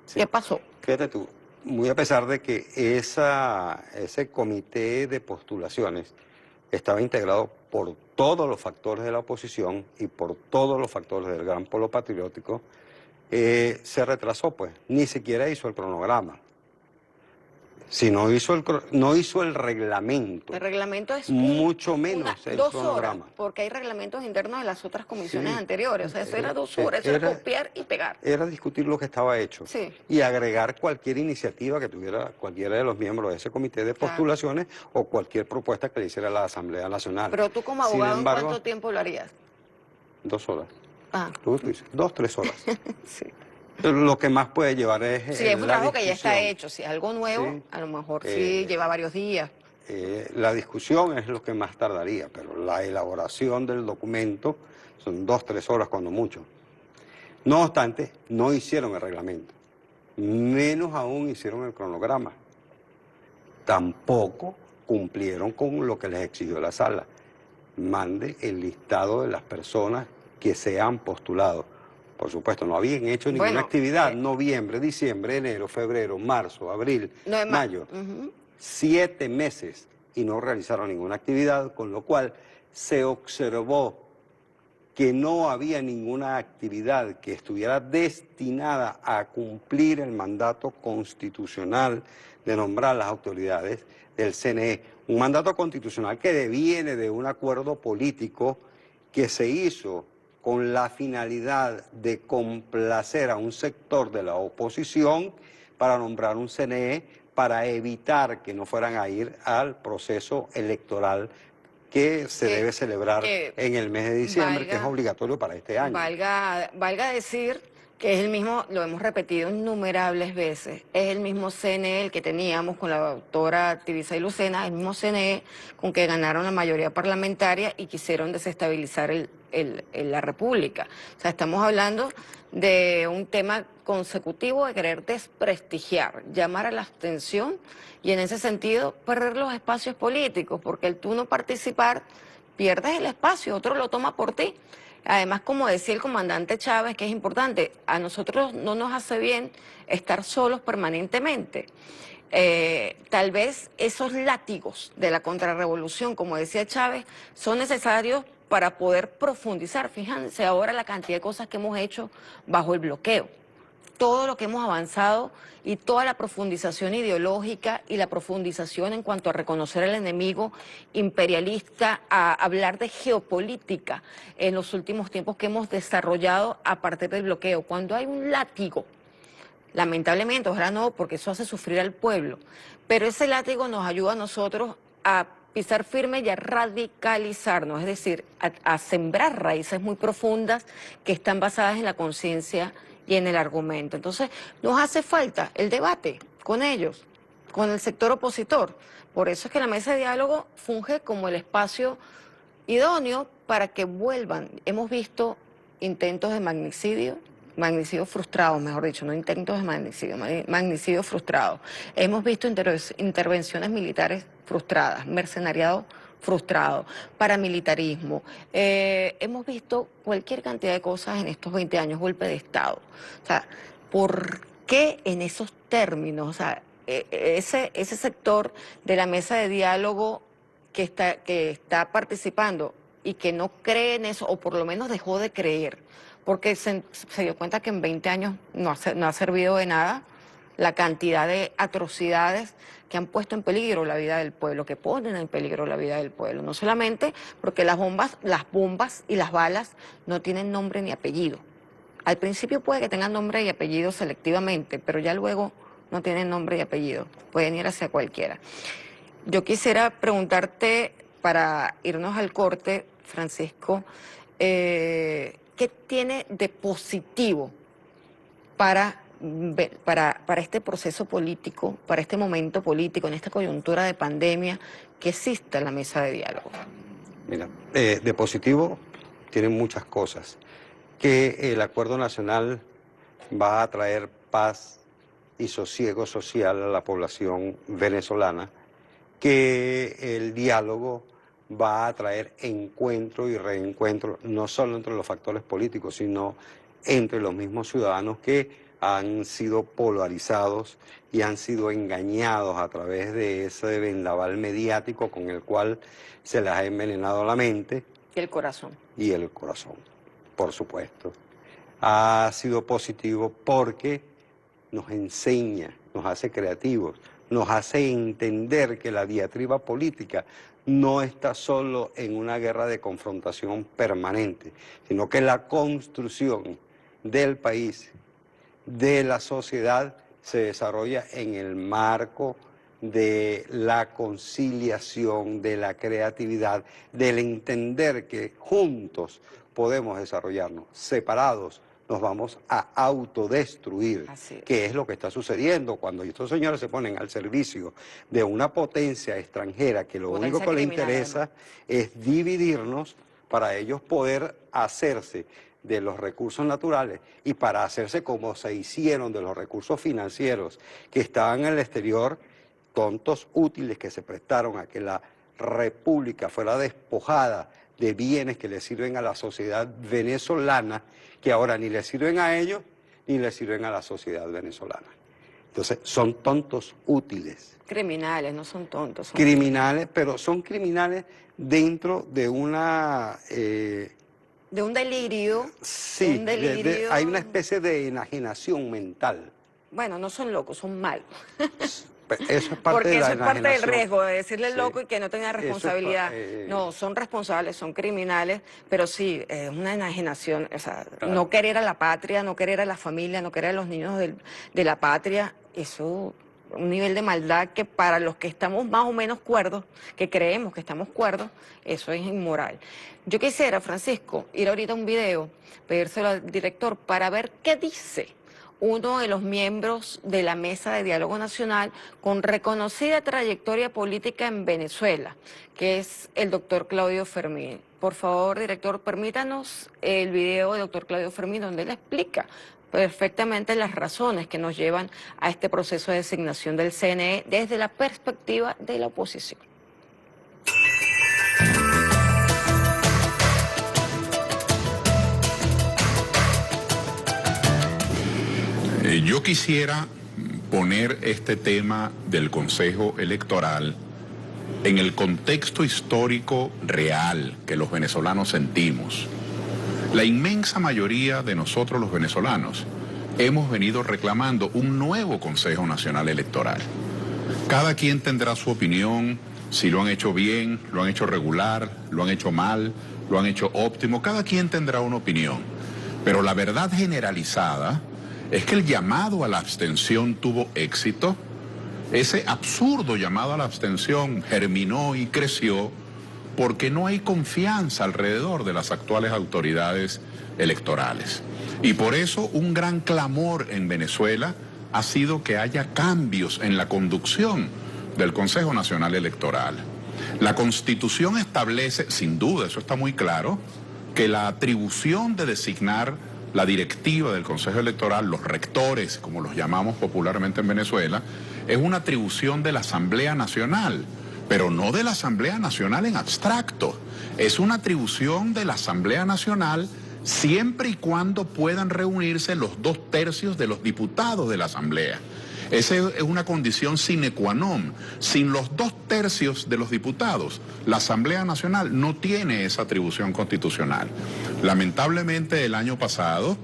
Sí. ¿Qué pasó? Fíjate tú, muy a pesar de que ese comité de postulaciones estaba integrado por todos los factores de la oposición y por todos los factores del gran polo patriótico, se retrasó, pues, ni siquiera hizo el cronograma. Si no hizo el reglamento. El reglamento es mucho menos el 2 cronograma. horas, porque hay reglamentos internos de las otras comisiones Sí. anteriores. O sea, eso era 2 horas, eso era copiar y pegar. Era discutir lo que estaba hecho. Sí. Y agregar cualquier iniciativa que tuviera cualquiera de los miembros de ese comité de postulaciones o cualquier propuesta que le hiciera la Asamblea Nacional. Pero tú como Sin abogado, embargo, ¿en cuánto tiempo lo harías? 2 horas. Ah. Tú dices, 2, 3 horas. Sí. Lo que más puede llevar es Si es un la trabajo que ya está discusión. hecho, si es algo nuevo, Sí. a lo mejor sí lleva varios días. La discusión es lo que más tardaría, pero la elaboración del documento son 2, 3 horas cuando mucho. No obstante, no hicieron el reglamento, menos aún hicieron el cronograma. Tampoco cumplieron con lo que les exigió la sala. Mande el listado de las personas que se han postulado. Por supuesto, no habían hecho ninguna actividad. Noviembre, diciembre, enero, febrero, marzo, abril, mayo. 7 meses y no realizaron ninguna actividad, con lo cual se observó que no había ninguna actividad que estuviera destinada a cumplir el mandato constitucional de nombrar las autoridades del CNE. Un mandato constitucional que deviene de un acuerdo político que se hizo con la finalidad de complacer a un sector de la oposición para nombrar un CNE para evitar que no fueran a ir al proceso electoral que se debe celebrar en el mes de diciembre, que es obligatorio para este año. Valga decir que es el mismo, lo hemos repetido innumerables veces, es el mismo CNE el que teníamos con la doctora Tibisay Lucena, el mismo CNE con que ganaron la mayoría parlamentaria y quisieron desestabilizar la República. O sea, estamos hablando de un tema consecutivo de querer desprestigiar, llamar a la abstención y en ese sentido perder los espacios políticos, porque el tú no participar, pierdes el espacio, otro lo toma por ti. Además, como decía el comandante Chávez, que es importante, a nosotros no nos hace bien estar solos permanentemente. Tal vez esos látigos de la contrarrevolución, como decía Chávez, son necesarios para poder profundizar. Fíjense ahora la cantidad de cosas que hemos hecho bajo el bloqueo. Todo lo que hemos avanzado y toda la profundización ideológica y la profundización en cuanto a reconocer al enemigo imperialista, a hablar de geopolítica en los últimos tiempos que hemos desarrollado a partir del bloqueo. Cuando hay un látigo, lamentablemente, ojalá no, porque eso hace sufrir al pueblo, pero ese látigo nos ayuda a nosotros a pisar firme y a radicalizarnos, es decir, a sembrar raíces muy profundas que están basadas en la conciencia y en el argumento. Entonces, nos hace falta el debate con ellos, con el sector opositor. Por eso es que la mesa de diálogo funge como el espacio idóneo para que vuelvan. Hemos visto intentos de magnicidio frustrados, mejor dicho, no intentos de magnicidio frustrados. Hemos visto intervenciones militares frustradas, mercenariado frustrado, paramilitarismo. Hemos visto cualquier cantidad de cosas en estos 20 años, golpe de Estado. O sea, ¿por qué en esos términos? O sea, ese sector de la mesa de diálogo que está participando y que no cree en eso, o por lo menos dejó de creer, porque se dio cuenta que en 20 años no ha servido de nada la cantidad de atrocidades que han puesto en peligro la vida del pueblo, que ponen en peligro la vida del pueblo. No solamente porque las bombas y las balas no tienen nombre ni apellido. Al principio puede que tengan nombre y apellido selectivamente, pero ya luego no tienen nombre y apellido. Pueden ir hacia cualquiera. Yo quisiera preguntarte, para irnos al corte, Francisco, ¿qué tiene de positivo para este proceso político, para este momento político, en esta coyuntura de pandemia, que exista la mesa de diálogo? Mira, de positivo tienen muchas cosas. Que el acuerdo nacional va a traer paz y sosiego social a la población venezolana, que el diálogo va a traer encuentro y reencuentro, no solo entre los factores políticos, sino entre los mismos ciudadanos que han sido polarizados y han sido engañados a través de ese vendaval mediático con el cual se les ha envenenado la mente. Y el corazón. Y el corazón, por supuesto. Ha sido positivo porque nos enseña, nos hace creativos, nos hace entender que la diatriba política no está solo en una guerra de confrontación permanente, sino que la construcción del país, de la sociedad, se desarrolla en el marco de la conciliación, de la creatividad, del entender que juntos podemos desarrollarnos, separados nos vamos a autodestruir, que es lo que está sucediendo cuando estos señores se ponen al servicio de una potencia extranjera que lo único que le interesa es dividirnos para ellos poder hacerse de los recursos naturales y para hacerse como se hicieron de los recursos financieros que estaban en el exterior, tontos útiles que se prestaron a que la República fuera despojada de bienes que le sirven a la sociedad venezolana, que ahora ni le sirven a ellos ni le sirven a la sociedad venezolana. Entonces, son tontos útiles. Criminales, no son tontos. Son criminales, pero son criminales dentro de una... de un delirio. Sí, un delirio. Hay una especie de enajenación mental. Bueno, no son locos, son malos. Eso es parte porque de la eso es parte del enajenación. riesgo de decirle loco y que no tenga responsabilidad. No, son responsables, son criminales, pero sí, es una enajenación. O sea, no querer a la patria, no querer a la familia, no querer a los niños de la patria, eso, un nivel de maldad que para los que estamos más o menos cuerdos, que creemos que estamos cuerdos, eso es inmoral. Yo quisiera, Francisco, ir ahorita a un video, pedírselo al director para ver qué dice uno de los miembros de la Mesa de Diálogo Nacional con reconocida trayectoria política en Venezuela, que es el doctor Claudio Fermín. Por favor, director, permítanos el video del doctor Claudio Fermín, donde él explica perfectamente las razones que nos llevan a este proceso de designación del CNE desde la perspectiva de la oposición. Yo quisiera poner este tema del Consejo Electoral en el contexto histórico real que los venezolanos sentimos. La inmensa mayoría de nosotros los venezolanos hemos venido reclamando un nuevo Consejo Nacional Electoral. Cada quien tendrá su opinión, si lo han hecho bien, lo han hecho regular, lo han hecho mal, lo han hecho óptimo, cada quien tendrá una opinión. Pero la verdad generalizada es que el llamado a la abstención tuvo éxito. Ese absurdo llamado a la abstención germinó y creció porque no hay confianza alrededor de las actuales autoridades electorales. Y por eso un gran clamor en Venezuela ha sido que haya cambios en la conducción del Consejo Nacional Electoral. La Constitución establece, sin duda, eso está muy claro, que la atribución de designar la directiva del Consejo Electoral, los rectores, como los llamamos popularmente en Venezuela, es una atribución de la Asamblea Nacional, pero no de la Asamblea Nacional en abstracto. Es una atribución de la Asamblea Nacional siempre y cuando puedan reunirse los 2/3 de los diputados de la Asamblea. Esa es una condición sine qua non. Sin los 2/3 de los diputados, la Asamblea Nacional no tiene esa atribución constitucional. Lamentablemente, el año pasado,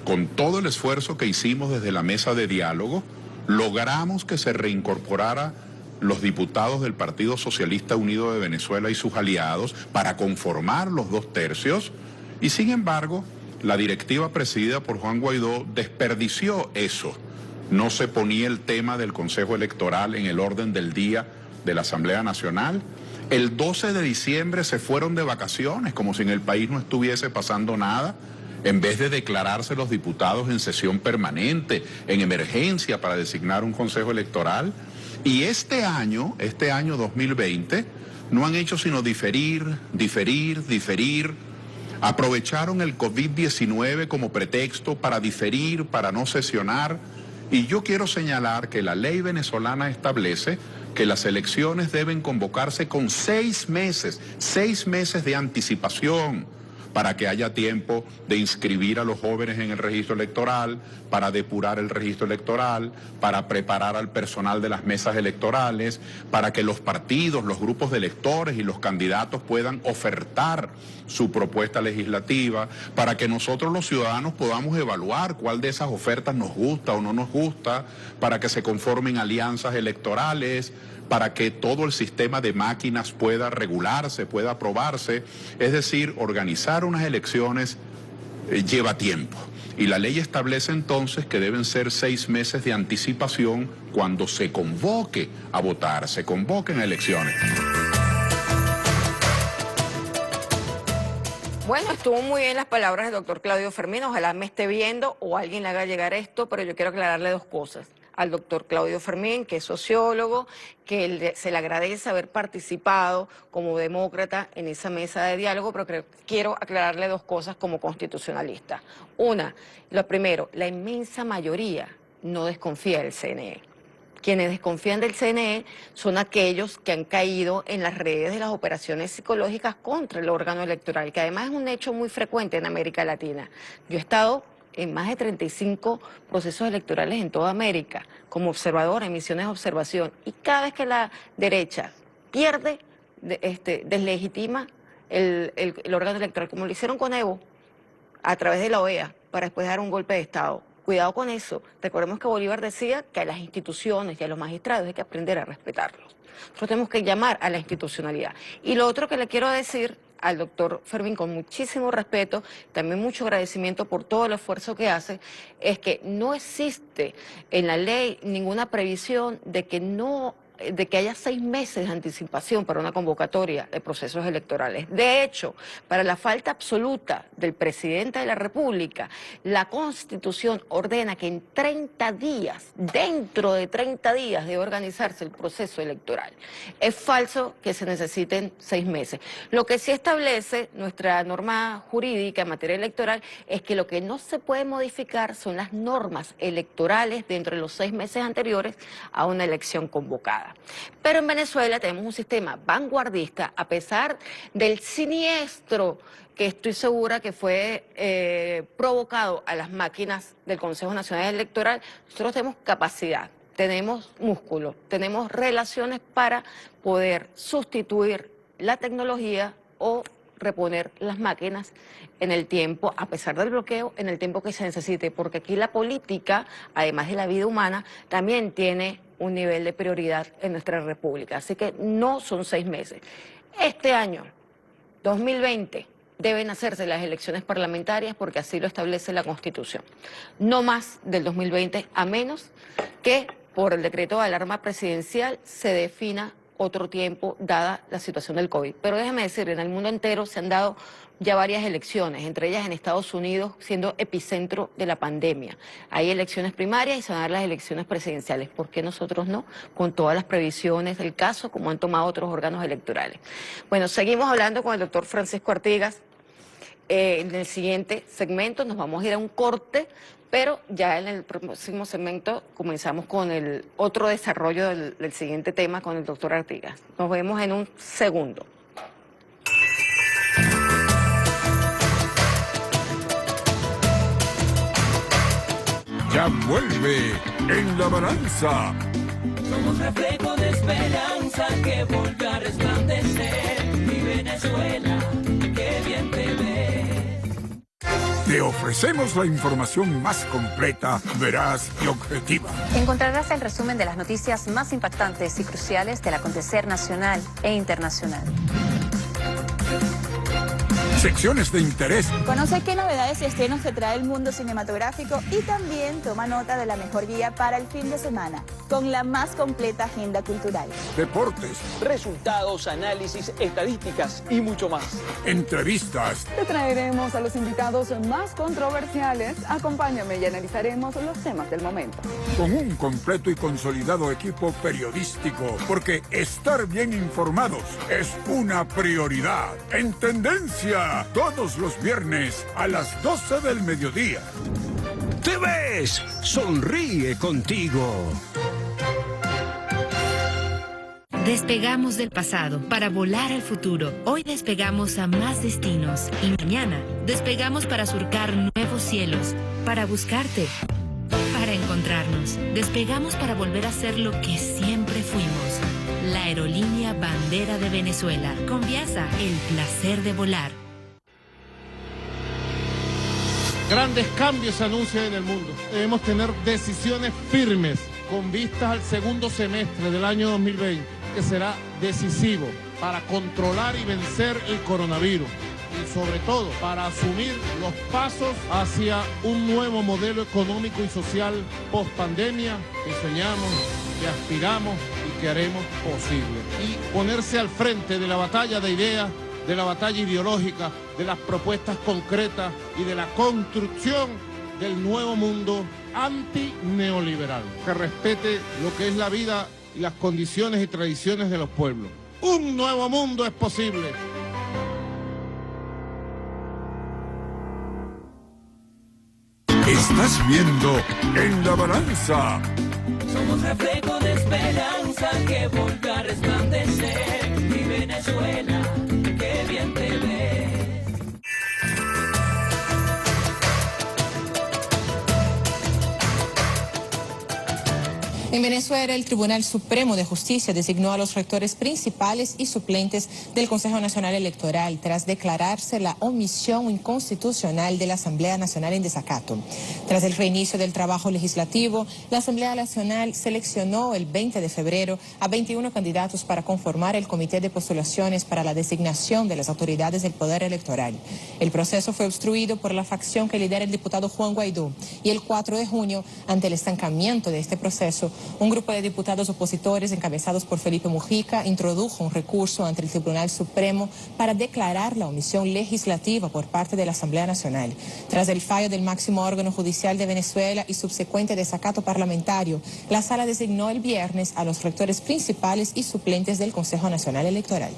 con todo el esfuerzo que hicimos desde la mesa de diálogo, logramos que se reincorporara los diputados del Partido Socialista Unido de Venezuela y sus aliados para conformar los 2/3, y sin embargo, la directiva presidida por Juan Guaidó desperdició eso. No se ponía el tema del Consejo Electoral en el orden del día de la Asamblea Nacional. El 12 de diciembre se fueron de vacaciones, como si en el país no estuviese pasando nada, en vez de declararse los diputados en sesión permanente, en emergencia para designar un Consejo Electoral. Y este año 2020, no han hecho sino diferir. Aprovecharon el COVID-19 como pretexto para diferir, para no sesionar. Y yo quiero señalar que la ley venezolana establece que las elecciones deben convocarse con 6 meses de anticipación, para que haya tiempo de inscribir a los jóvenes en el registro electoral, para depurar el registro electoral, para preparar al personal de las mesas electorales, para que los partidos, los grupos de electores y los candidatos puedan ofertar su propuesta legislativa, para que nosotros los ciudadanos podamos evaluar cuál de esas ofertas nos gusta o no nos gusta, para que se conformen alianzas electorales, para que todo el sistema de máquinas pueda regularse, pueda aprobarse. Es decir, organizar unas elecciones lleva tiempo. Y la ley establece entonces que deben ser 6 meses de anticipación cuando se convoque a votar, se convoquen a elecciones. Bueno, estuvo muy bien las palabras del doctor Claudio Fermín. Ojalá me esté viendo o alguien le haga llegar esto, pero yo quiero aclararle 2 cosas. Al doctor Claudio Fermín, que es sociólogo, que se le agradece haber participado como demócrata en esa mesa de diálogo, pero quiero aclararle 2 cosas como constitucionalista. Una, lo primero, la inmensa mayoría no desconfía del CNE. Quienes desconfían del CNE son aquellos que han caído en las redes de las operaciones psicológicas contra el órgano electoral, que además es un hecho muy frecuente en América Latina. Yo he estado en más de 35 procesos electorales en toda América, como observadora, en misiones de observación, y cada vez que la derecha pierde, deslegitima el órgano electoral, como lo hicieron con Evo, a través de la OEA, para después dar un golpe de Estado. Cuidado con eso. Recordemos que Bolívar decía que a las instituciones y a los magistrados hay que aprender a respetarlos. Nosotros tenemos que llamar a la institucionalidad. Y lo otro que le quiero decir al doctor Fermín, con muchísimo respeto, también mucho agradecimiento por todo el esfuerzo que hace, es que no existe en la ley ninguna previsión de que haya 6 meses de anticipación para una convocatoria de procesos electorales. De hecho, para la falta absoluta del presidente de la República, la Constitución ordena que en 30 días, dentro de 30 días, debe organizarse el proceso electoral. Es falso que se necesiten 6 meses. Lo que sí establece nuestra norma jurídica en materia electoral es que lo que no se puede modificar son las normas electorales dentro de los 6 meses anteriores a una elección convocada. Pero en Venezuela tenemos un sistema vanguardista, a pesar del siniestro que estoy segura que fue provocado a las máquinas del Consejo Nacional Electoral. Nosotros tenemos capacidad, tenemos músculo, tenemos relaciones para poder sustituir la tecnología o reponer las máquinas en el tiempo, a pesar del bloqueo, en el tiempo que se necesite, porque aquí la política, además de la vida humana, también tiene un nivel de prioridad en nuestra república. Así que no son 6 meses. Este año, 2020, deben hacerse las elecciones parlamentarias porque así lo establece la Constitución. No más del 2020, a menos que por el decreto de alarma presidencial se defina otro tiempo, dada la situación del COVID. Pero déjeme decir, en el mundo entero se han dado ya varias elecciones, entre ellas en Estados Unidos, siendo epicentro de la pandemia. Hay elecciones primarias y se van a dar las elecciones presidenciales. ¿Por qué nosotros no? Con todas las previsiones del caso, como han tomado otros órganos electorales. Bueno, seguimos hablando con el doctor Francisco Artigas. En el siguiente segmento nos vamos a ir a un corte, pero ya en el próximo segmento comenzamos con el otro desarrollo del siguiente tema con el doctor Artigas. Nos vemos en un segundo. Ya vuelve En la Balanza. Somos reflejo de esperanza que volvió a resplandecer. Mi Venezuela, qué bien te ves. Te ofrecemos la información más completa, veraz y objetiva. Encontrarás el resumen de las noticias más impactantes y cruciales del acontecer nacional e internacional. Secciones de interés. Conoce qué novedades y estrenos te trae el mundo cinematográfico y también toma nota de la mejor guía para el fin de semana, con la más completa agenda cultural. Deportes. Resultados, análisis, estadísticas y mucho más. Entrevistas. Te traeremos a los invitados más controversiales. Acompáñame y analizaremos los temas del momento. Con un completo y consolidado equipo periodístico, porque estar bien informados es una prioridad. En Tendencia, todos los viernes a las 12 del mediodía. Te ves, sonríe contigo. Despegamos del pasado para volar al futuro. Hoy despegamos a más destinos y mañana despegamos para surcar nuevos cielos, para buscarte, para encontrarnos. Despegamos para volver a ser lo que siempre fuimos. La aerolínea bandera de Venezuela. Con Viasa, el placer de volar. Grandes cambios se anuncian en el mundo. Debemos tener decisiones firmes con vistas al segundo semestre del año 2020, que será decisivo para controlar y vencer el coronavirus y sobre todo para asumir los pasos hacia un nuevo modelo económico y social post-pandemia que soñamos, que aspiramos y que haremos posible. Y ponerse al frente de la batalla de ideas, de la batalla ideológica, de las propuestas concretas y de la construcción del nuevo mundo antineoliberal, que respete lo que es la vida y las condiciones y tradiciones de los pueblos. Un nuevo mundo es posible. Estás viendo En la Balanza. Somos reflejo de esperanza que volvió a resplandecer. Mi Venezuela, qué bien te ves. En Venezuela, el Tribunal Supremo de Justicia designó a los rectores principales y suplentes del Consejo Nacional Electoral tras declararse la omisión inconstitucional de la Asamblea Nacional en desacato. Tras el reinicio del trabajo legislativo, la Asamblea Nacional seleccionó el 20 de febrero a 21 candidatos para conformar el Comité de Postulaciones para la designación de las autoridades del Poder Electoral. El proceso fue obstruido por la facción que lidera el diputado Juan Guaidó y el 4 de junio, ante el estancamiento de este proceso, un grupo de diputados opositores encabezados por Felipe Mujica introdujo un recurso ante el Tribunal Supremo para declarar la omisión legislativa por parte de la Asamblea Nacional. Tras el fallo del máximo órgano judicial de Venezuela y subsecuente desacato parlamentario, la sala designó el viernes a los rectores principales y suplentes del Consejo Nacional Electoral.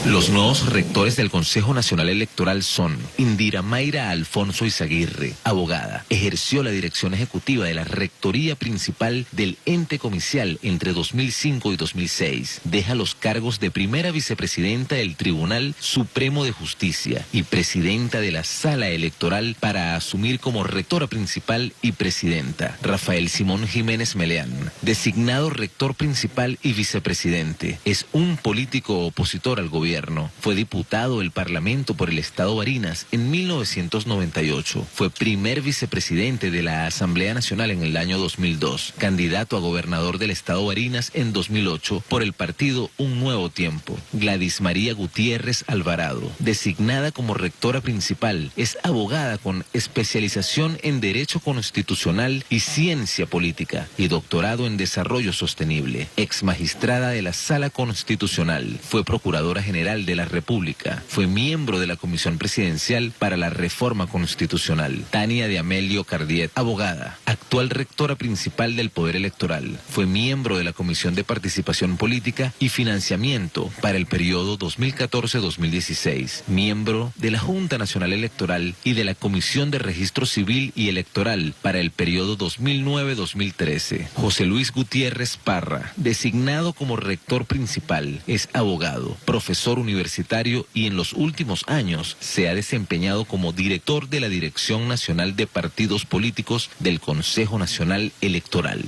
Los nuevos rectores del Consejo Nacional Electoral son Indira Mayra Alfonso Izaguirre, abogada. Ejerció la dirección ejecutiva de la rectoría principal del ente comicial entre 2005 y 2006. Deja los cargos de primera vicepresidenta del Tribunal Supremo de Justicia y presidenta de la Sala Electoral para asumir como rectora principal y presidenta. Rafael Simón Jiménez Meleán, designado rector principal y vicepresidente. Es un político opositor al gobierno gobierno. Fue diputado del Parlamento por el Estado Barinas en 1998. Fue primer vicepresidente de la Asamblea Nacional en el año 2002. Candidato a gobernador del Estado Barinas en 2008 por el partido Un Nuevo Tiempo. Gladys María Gutiérrez Alvarado, designada como rectora principal, es abogada con especialización en Derecho Constitucional y Ciencia Política y doctorado en Desarrollo Sostenible. Ex magistrada de la Sala Constitucional. Fue Procuradora General de la República. Fue miembro de la Comisión Presidencial para la Reforma Constitucional. Tania de Amelio Cardiet, abogada, actual rectora principal del Poder Electoral. Fue miembro de la Comisión de Participación Política y Financiamiento para el periodo 2014-2016. Miembro de la Junta Nacional Electoral y de la Comisión de Registro Civil y Electoral para el periodo 2009-2013. José Luis Gutiérrez Parra, designado como rector principal, es abogado, profesor universitario y en los últimos años se ha desempeñado como director de la Dirección Nacional de Partidos Políticos del Consejo Nacional Electoral.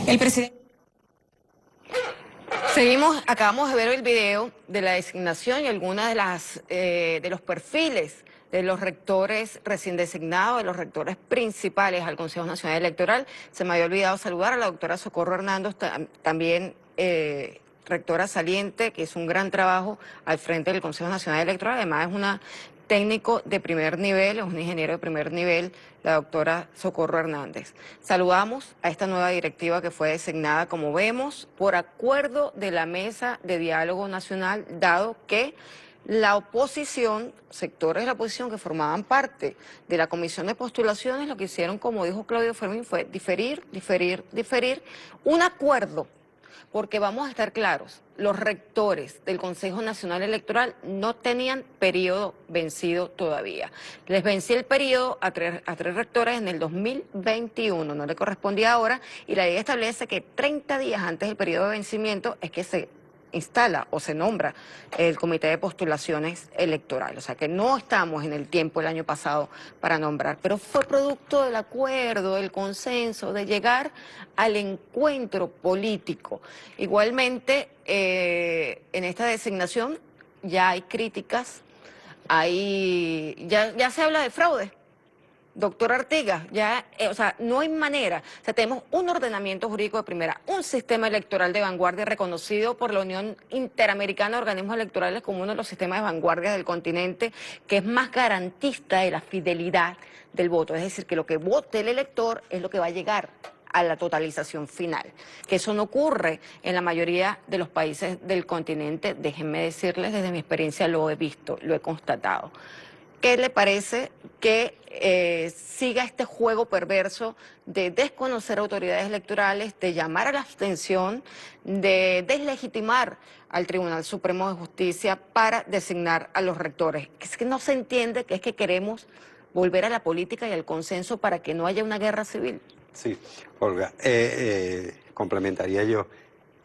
El presidente. Seguimos, acabamos de ver el video de la designación y algunas de los perfiles de los rectores recién designados, de los rectores principales al Consejo Nacional Electoral. Se me había olvidado saludar a la doctora Socorro Hernández, también rectora saliente, que hizo un gran trabajo al frente del Consejo Nacional Electoral. Además es una técnico de primer nivel, es un ingeniero de primer nivel, la doctora Socorro Hernández. Saludamos a esta nueva directiva que fue designada, como vemos, por acuerdo de la Mesa de Diálogo Nacional, dado que la oposición, sectores de la oposición que formaban parte de la comisión de postulaciones, lo que hicieron, como dijo Claudio Fermín, fue diferir un acuerdo, porque vamos a estar claros, los rectores del Consejo Nacional Electoral no tenían periodo vencido todavía. Les venció el periodo a tres rectores en el 2021, no le correspondía ahora, y la ley establece que 30 días antes del periodo de vencimiento es que se instala o se nombra el Comité de Postulaciones Electorales. O sea que no estamos en el tiempo el año pasado para nombrar, pero fue producto del acuerdo, del consenso, de llegar al encuentro político. Igualmente, en esta designación ya hay críticas, ya se habla de fraude. Doctor Artigas, o sea, no hay manera. O sea, tenemos un ordenamiento jurídico de primera, un sistema electoral de vanguardia reconocido por la Unión Interamericana de Organismos Electorales como uno de los sistemas de vanguardia del continente, que es más garantista de la fidelidad del voto. Es decir, que lo que vote el elector es lo que va a llegar a la totalización final. Que eso no ocurre en la mayoría de los países del continente. Déjenme decirles, desde mi experiencia lo he visto, lo he constatado. ¿Qué le parece que siga este juego perverso de desconocer autoridades electorales, de llamar a la abstención, de deslegitimar al Tribunal Supremo de Justicia para designar a los rectores? Es que no se entiende que es que queremos volver a la política y al consenso para que no haya una guerra civil. Sí, Olga, complementaría yo.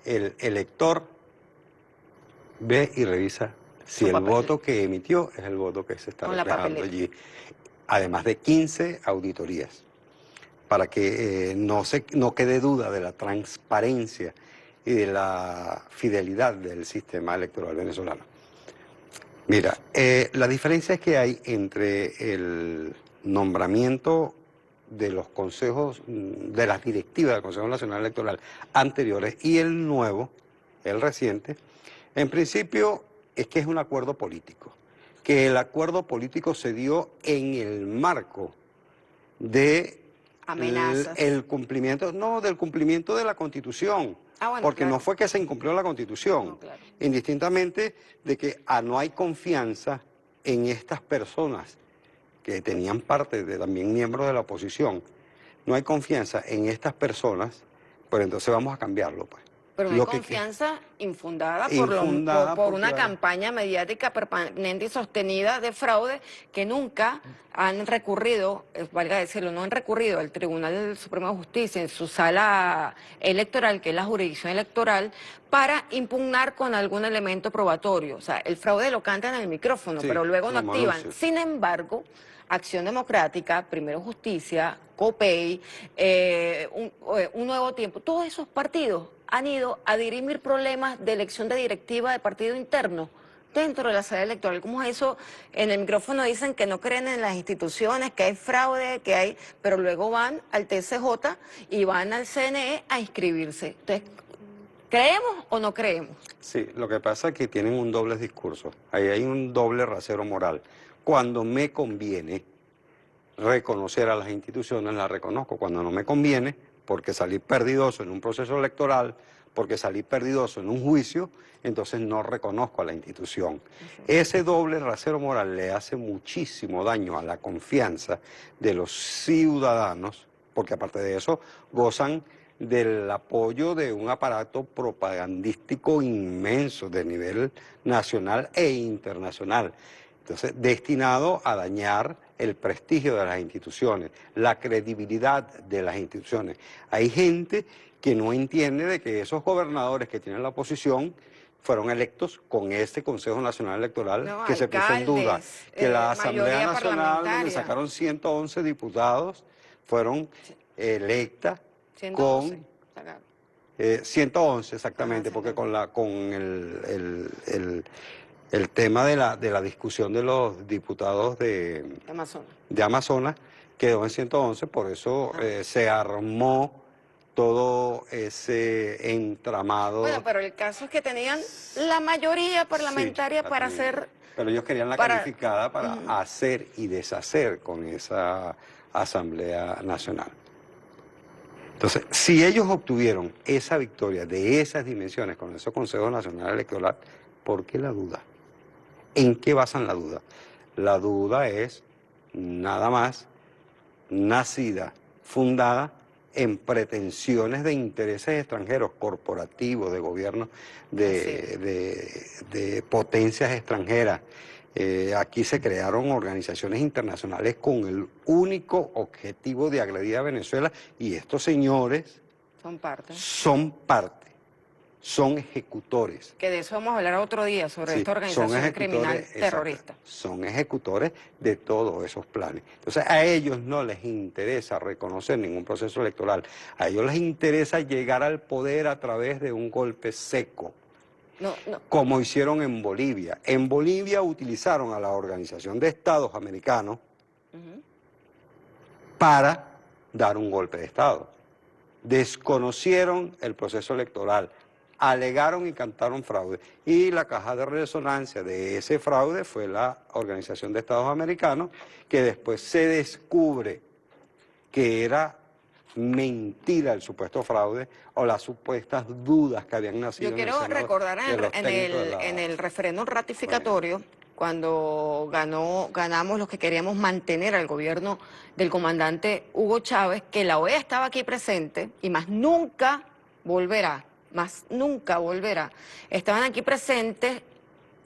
El elector ve y revisa si el voto que emitió es el voto que se está reflejando allí, además de 15 auditorías, para que no quede duda de la transparencia y de la fidelidad del sistema electoral venezolano. Mira, la diferencia es que hay entre el nombramiento de los consejos, de las directivas del Consejo Nacional Electoral anteriores y el nuevo, el reciente. En principio es que es un acuerdo político, que el acuerdo político se dio en el marco de el cumplimiento, del cumplimiento de la Constitución, porque no fue que se incumplió la Constitución, indistintamente de que no hay confianza en estas personas que tenían parte de también miembros de la oposición, no hay confianza en estas personas, pues entonces vamos a cambiarlo, pues. Pero no hay confianza infundada por una campaña mediática permanente y sostenida de fraude que nunca han recurrido, valga decirlo, no han recurrido al Tribunal Supremo de Justicia en su sala electoral, que es la jurisdicción electoral, para impugnar con algún elemento probatorio. O sea, el fraude lo cantan en el micrófono, pero luego no activan. Sin embargo, Acción Democrática, Primero Justicia, COPEI, un Nuevo Tiempo, todos esos partidos han ido a dirimir problemas formas de elección de directiva de partido interno dentro de la sala electoral. ¿Cómo es eso? En el micrófono dicen que no creen en las instituciones, que hay fraude, pero luego van al TCJ y van al CNE a inscribirse. Entonces, ¿creemos o no creemos? Sí, lo que pasa es que tienen un doble discurso. Ahí hay un doble rasero moral. Cuando me conviene reconocer a las instituciones, las reconozco. Cuando no me conviene, porque salí perdidoso en un proceso electoral, porque salí perdidoso en un juicio, entonces no reconozco a la institución. Ese doble rasero moral le hace muchísimo daño a la confianza de los ciudadanos, porque aparte de eso gozan del apoyo de un aparato propagandístico inmenso de nivel nacional e internacional. Entonces, destinado a dañar el prestigio de las instituciones, la credibilidad de las instituciones. Hay gente que no entiende de que esos gobernadores que tienen la oposición fueron electos con este Consejo Nacional Electoral que se puso en duda, que la Asamblea Nacional, donde sacaron 111 diputados, fueron electas con 111 exactamente, porque con el tema de la discusión de los diputados de Amazonas quedó en 111, por eso se armó todo ese entramado. Bueno, pero el caso es que tenían la mayoría parlamentaria para hacer... Pero ellos querían la calificada para hacer y deshacer con esa Asamblea Nacional. Entonces, si ellos obtuvieron esa victoria de esas dimensiones con ese Consejo Nacional Electoral, ¿por qué la duda? ¿En qué basan la duda? La duda es nada más nacida, fundada en pretensiones de intereses extranjeros, corporativos, de gobiernos, de potencias extranjeras. Aquí se crearon organizaciones internacionales con el único objetivo de agredir a Venezuela, y estos señores son parte, son ejecutores. Que de eso vamos a hablar otro día, sobre esta organización criminal terrorista. Son ejecutores de todos esos planes. Entonces a ellos no les interesa reconocer ningún proceso electoral, a ellos les interesa llegar al poder a través de un golpe seco. Como hicieron en Bolivia. En Bolivia utilizaron a la Organización de Estados Americanos para dar un golpe de Estado. Desconocieron el proceso electoral, alegaron y cantaron fraude. Y la caja de resonancia de ese fraude fue la Organización de Estados Americanos, que después se descubre que era mentira el supuesto fraude o las supuestas dudas que habían nacido. Yo quiero recordar en el referéndum ratificatorio, cuando ganamos los que queríamos mantener al gobierno del comandante Hugo Chávez, que la OEA estaba aquí presente y más nunca volverá. Estaban aquí presentes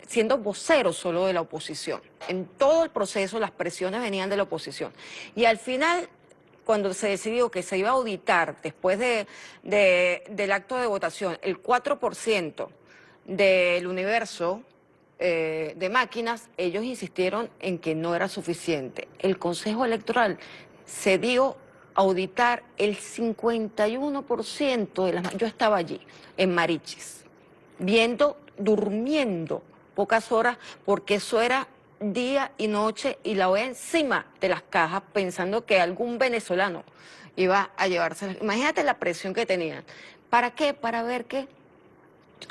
siendo voceros solo de la oposición. En todo el proceso las presiones venían de la oposición. Y al final, cuando se decidió que se iba a auditar después del acto de votación el 4% del universo de máquinas, ellos insistieron en que no era suficiente. El Consejo Electoral se dio a auditar el 51% de las máquinas. Yo estaba allí, en Marichis, durmiendo pocas horas, porque eso era día y noche, y la OEA encima de las cajas, pensando que algún venezolano iba a llevarse. Imagínate la presión que tenían. ¿Para qué? Para ver que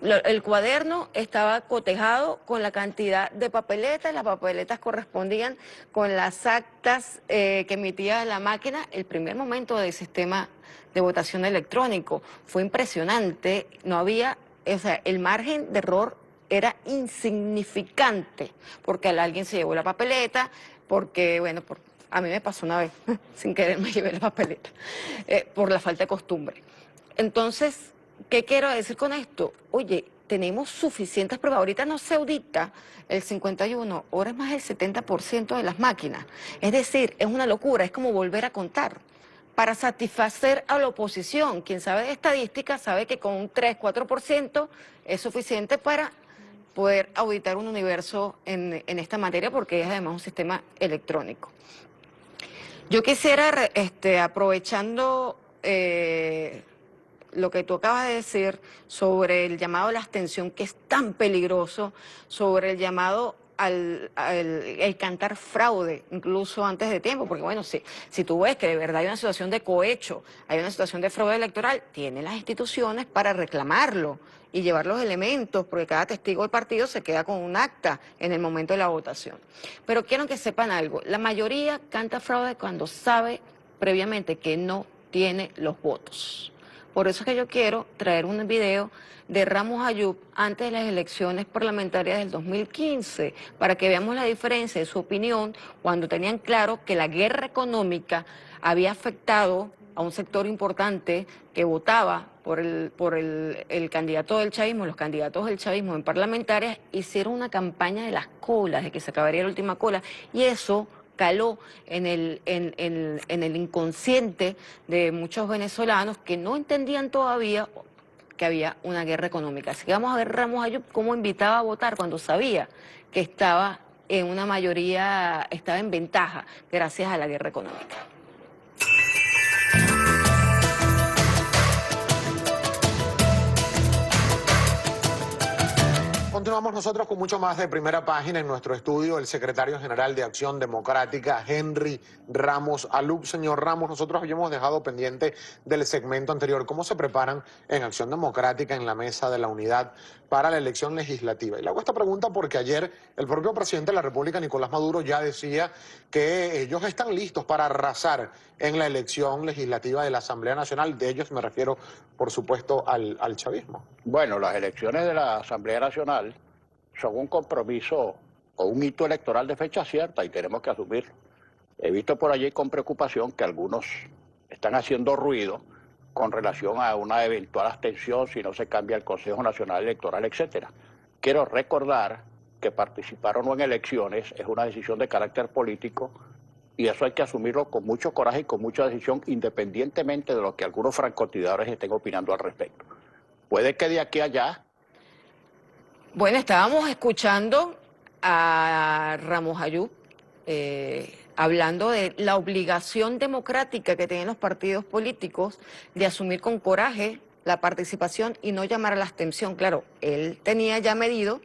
el cuaderno estaba cotejado con la cantidad de papeletas, las papeletas correspondían con las actas que emitía la máquina. El primer momento del sistema de votación electrónico fue impresionante, no había, el margen de error era insignificante, porque alguien se llevó la papeleta, porque, bueno, a mí me pasó una vez, sin querer me llevé la papeleta, por la falta de costumbre. Entonces, ¿qué quiero decir con esto? Oye, tenemos suficientes pruebas. Ahorita no se audita el 51, ahora es más del 70% de las máquinas. Es decir, es una locura, es como volver a contar. Para satisfacer a la oposición, quien sabe de estadística sabe que con un 3-4% es suficiente para poder auditar un universo en esta materia, porque es además un sistema electrónico. Yo quisiera, aprovechando lo que tú acabas de decir sobre el llamado a la abstención, que es tan peligroso, sobre el llamado el cantar fraude, incluso antes de tiempo, porque bueno, si tú ves que de verdad hay una situación de cohecho, hay una situación de fraude electoral, tienen las instituciones para reclamarlo y llevar los elementos, porque cada testigo del partido se queda con un acta en el momento de la votación. Pero quiero que sepan algo, la mayoría canta fraude cuando sabe previamente que no tiene los votos. Por eso es que yo quiero traer un video de Ramos Ayub antes de las elecciones parlamentarias del 2015, para que veamos la diferencia de su opinión cuando tenían claro que la guerra económica había afectado a un sector importante que votaba por el candidato del chavismo. Los candidatos del chavismo en parlamentarias hicieron una campaña de las colas, de que se acabaría la última cola, y eso caló en el inconsciente de muchos venezolanos que no entendían todavía que había una guerra económica. Así que vamos a ver Ramos Ayub cómo invitaba a votar cuando sabía que estaba en una mayoría, estaba en ventaja gracias a la guerra económica. Continuamos nosotros con mucho más de Primera Página. En nuestro estudio, el secretario general de Acción Democrática, Henry Ramos Ayub. Señor Ramos, nosotros habíamos dejado pendiente del segmento anterior cómo se preparan en Acción Democrática en la mesa de la unidad para la elección legislativa. Y le hago esta pregunta porque ayer el propio presidente de la República, Nicolás Maduro, ya decía que ellos están listos para arrasar en la elección legislativa de la Asamblea Nacional. De ellos me refiero, por supuesto, al chavismo. Bueno, las elecciones de la Asamblea Nacional son un compromiso o un hito electoral de fecha cierta y tenemos que asumirlo. He visto por allí con preocupación que algunos están haciendo ruido con relación a una eventual abstención si no se cambia el Consejo Nacional Electoral, etcétera. Quiero recordar que participar o no en elecciones es una decisión de carácter político y eso hay que asumirlo con mucho coraje y con mucha decisión, independientemente de lo que algunos francotiradores estén opinando al respecto. Puede que de aquí a allá... Bueno, estábamos escuchando a Ramos Ayub hablando de la obligación democrática que tienen los partidos políticos de asumir con coraje la participación y no llamar a la abstención. Claro, él tenía ya medido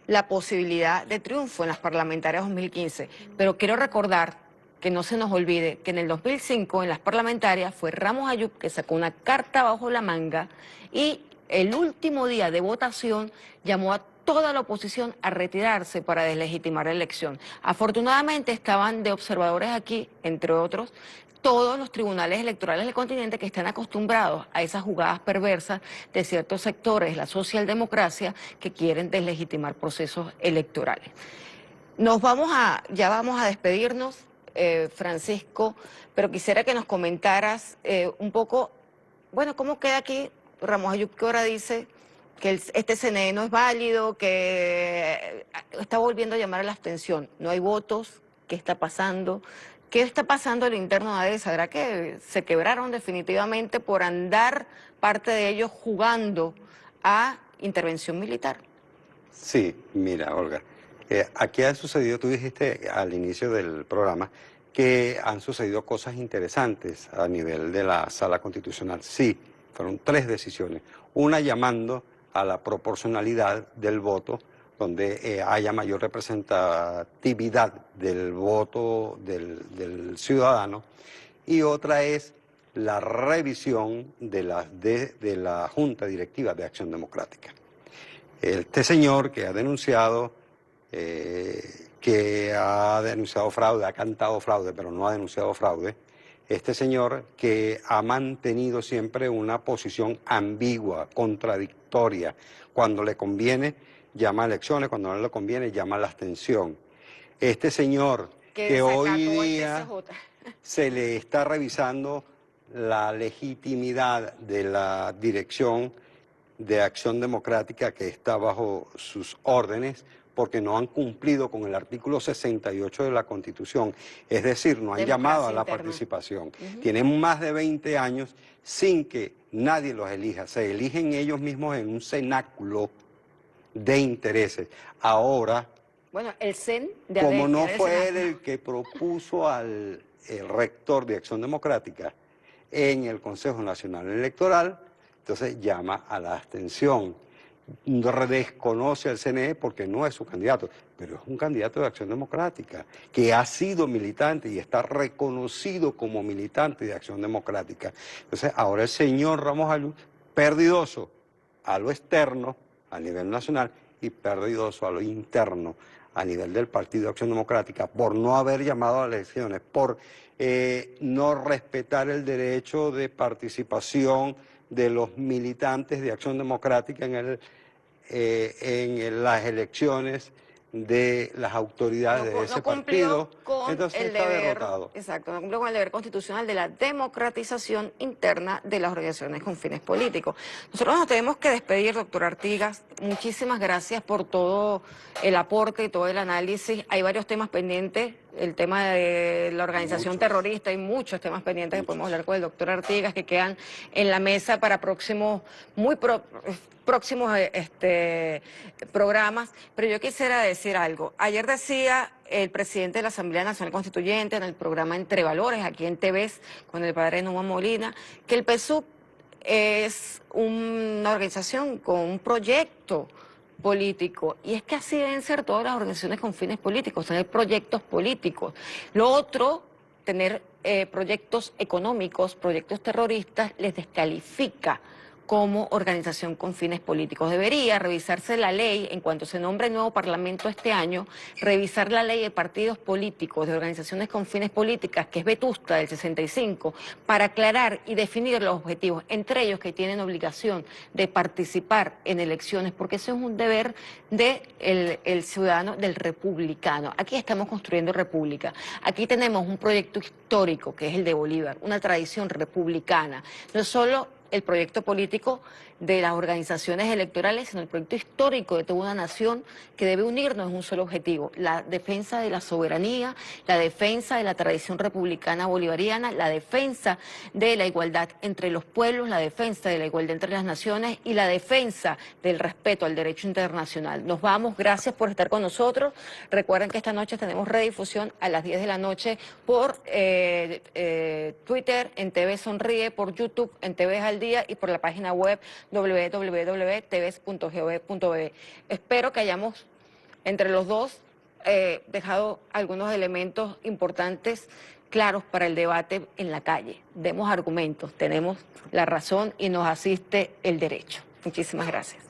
la posibilidad de triunfo en las parlamentarias 2015, pero quiero recordar que no se nos olvide que en el 2005 en las parlamentarias fue Ramos Ayub que sacó una carta bajo la manga y el último día de votación llamó a toda la oposición a retirarse para deslegitimar la elección. Afortunadamente estaban de observadores aquí, entre otros, todos los tribunales electorales del continente que están acostumbrados a esas jugadas perversas de ciertos sectores de la socialdemocracia que quieren deslegitimar procesos electorales. Ya vamos a despedirnos, Francisco, pero quisiera que nos comentaras un poco, bueno, cómo queda aquí Ramos Ayub, que ahora dice que este CNE no es válido, que está volviendo a llamar a la abstención. No hay votos. ¿Qué está pasando? ¿Qué está pasando al interno de ADESA? ¿Será que se quebraron definitivamente por andar parte de ellos jugando a intervención militar? Sí, mira, Olga, aquí ha sucedido, tú dijiste al inicio del programa, que han sucedido cosas interesantes a nivel de la Sala Constitucional. Sí, fueron 3 decisiones. Una llamando a la proporcionalidad del voto, donde haya mayor representatividad del voto del ciudadano, y otra es la revisión de la Junta Directiva de Acción Democrática. Este señor que ha denunciado fraude, ha cantado fraude, pero no ha denunciado fraude, este señor que ha mantenido siempre una posición ambigua, contradictoria. Cuando le conviene, llama a elecciones, cuando no le conviene, llama a la abstención. Este señor que hoy día se le está revisando la legitimidad de la Dirección de Acción Democrática que está bajo sus órdenes, porque no han cumplido con el artículo 68 de la Constitución, es decir, no han llamado a la participación. Tienen más de 20 años sin que nadie los elija, se eligen ellos mismos en un cenáculo de intereses. Ahora, bueno, el CEN de como no fue él el que propuso al rector de Acción Democrática en el Consejo Nacional Electoral, Entonces llama a la abstención. Desconoce al CNE porque no es su candidato, pero es un candidato de Acción Democrática, que ha sido militante y está reconocido como militante de Acción Democrática. Entonces ahora el señor Ramos Alup, perdidoso a lo externo, a nivel nacional, y perdidoso a lo interno, a nivel del Partido de Acción Democrática, por no haber llamado a las elecciones, por no respetar el derecho de participación de los militantes de Acción Democrática en las elecciones de las autoridades de ese partido, entonces el está deber, derrotado. Exacto, no cumplió con el deber constitucional de la democratización interna de las organizaciones con fines políticos. Nosotros nos tenemos que despedir, doctor Artigas. Muchísimas gracias por todo el aporte y todo el análisis. Hay varios temas pendientes. El tema de la organización terrorista, hay muchos temas pendientes que podemos hablar con el doctor Artigas que quedan en la mesa para próximos programas. Pero yo quisiera decir algo. Ayer decía el presidente de la Asamblea Nacional Constituyente en el programa Entre Valores, aquí en TVS, con el padre Numa Molina, que el PSUV es una organización con un proyecto político, y es que así deben ser todas las organizaciones con fines políticos, tener proyectos políticos. Lo otro, tener proyectos económicos, proyectos terroristas, les descalifica como organización con fines políticos. Debería revisarse la ley en cuanto se nombre el nuevo Parlamento este año, revisar la ley de partidos políticos, de organizaciones con fines políticas, que es vetusta del 65, para aclarar y definir los objetivos, entre ellos que tienen obligación de participar en elecciones, porque eso es un deber del ciudadano, del republicano. Aquí estamos construyendo república. Aquí tenemos un proyecto histórico, que es el de Bolívar, una tradición republicana. No solo el proyecto político de las organizaciones electorales, sino el proyecto histórico de toda una nación que debe unirnos en un solo objetivo: la defensa de la soberanía, la defensa de la tradición republicana bolivariana, la defensa de la igualdad entre los pueblos, la defensa de la igualdad entre las naciones y la defensa del respeto al derecho internacional. Nos vamos, gracias por estar con nosotros. Recuerden que esta noche tenemos redifusión a las 10 de la noche por Twitter, en TV Sonríe, por YouTube, en TV al Día, y por la página web www.tv.gov.be. Espero que hayamos entre los dos dejado algunos elementos importantes, claros para el debate en la calle. Demos argumentos, tenemos la razón y nos asiste el derecho. Muchísimas gracias.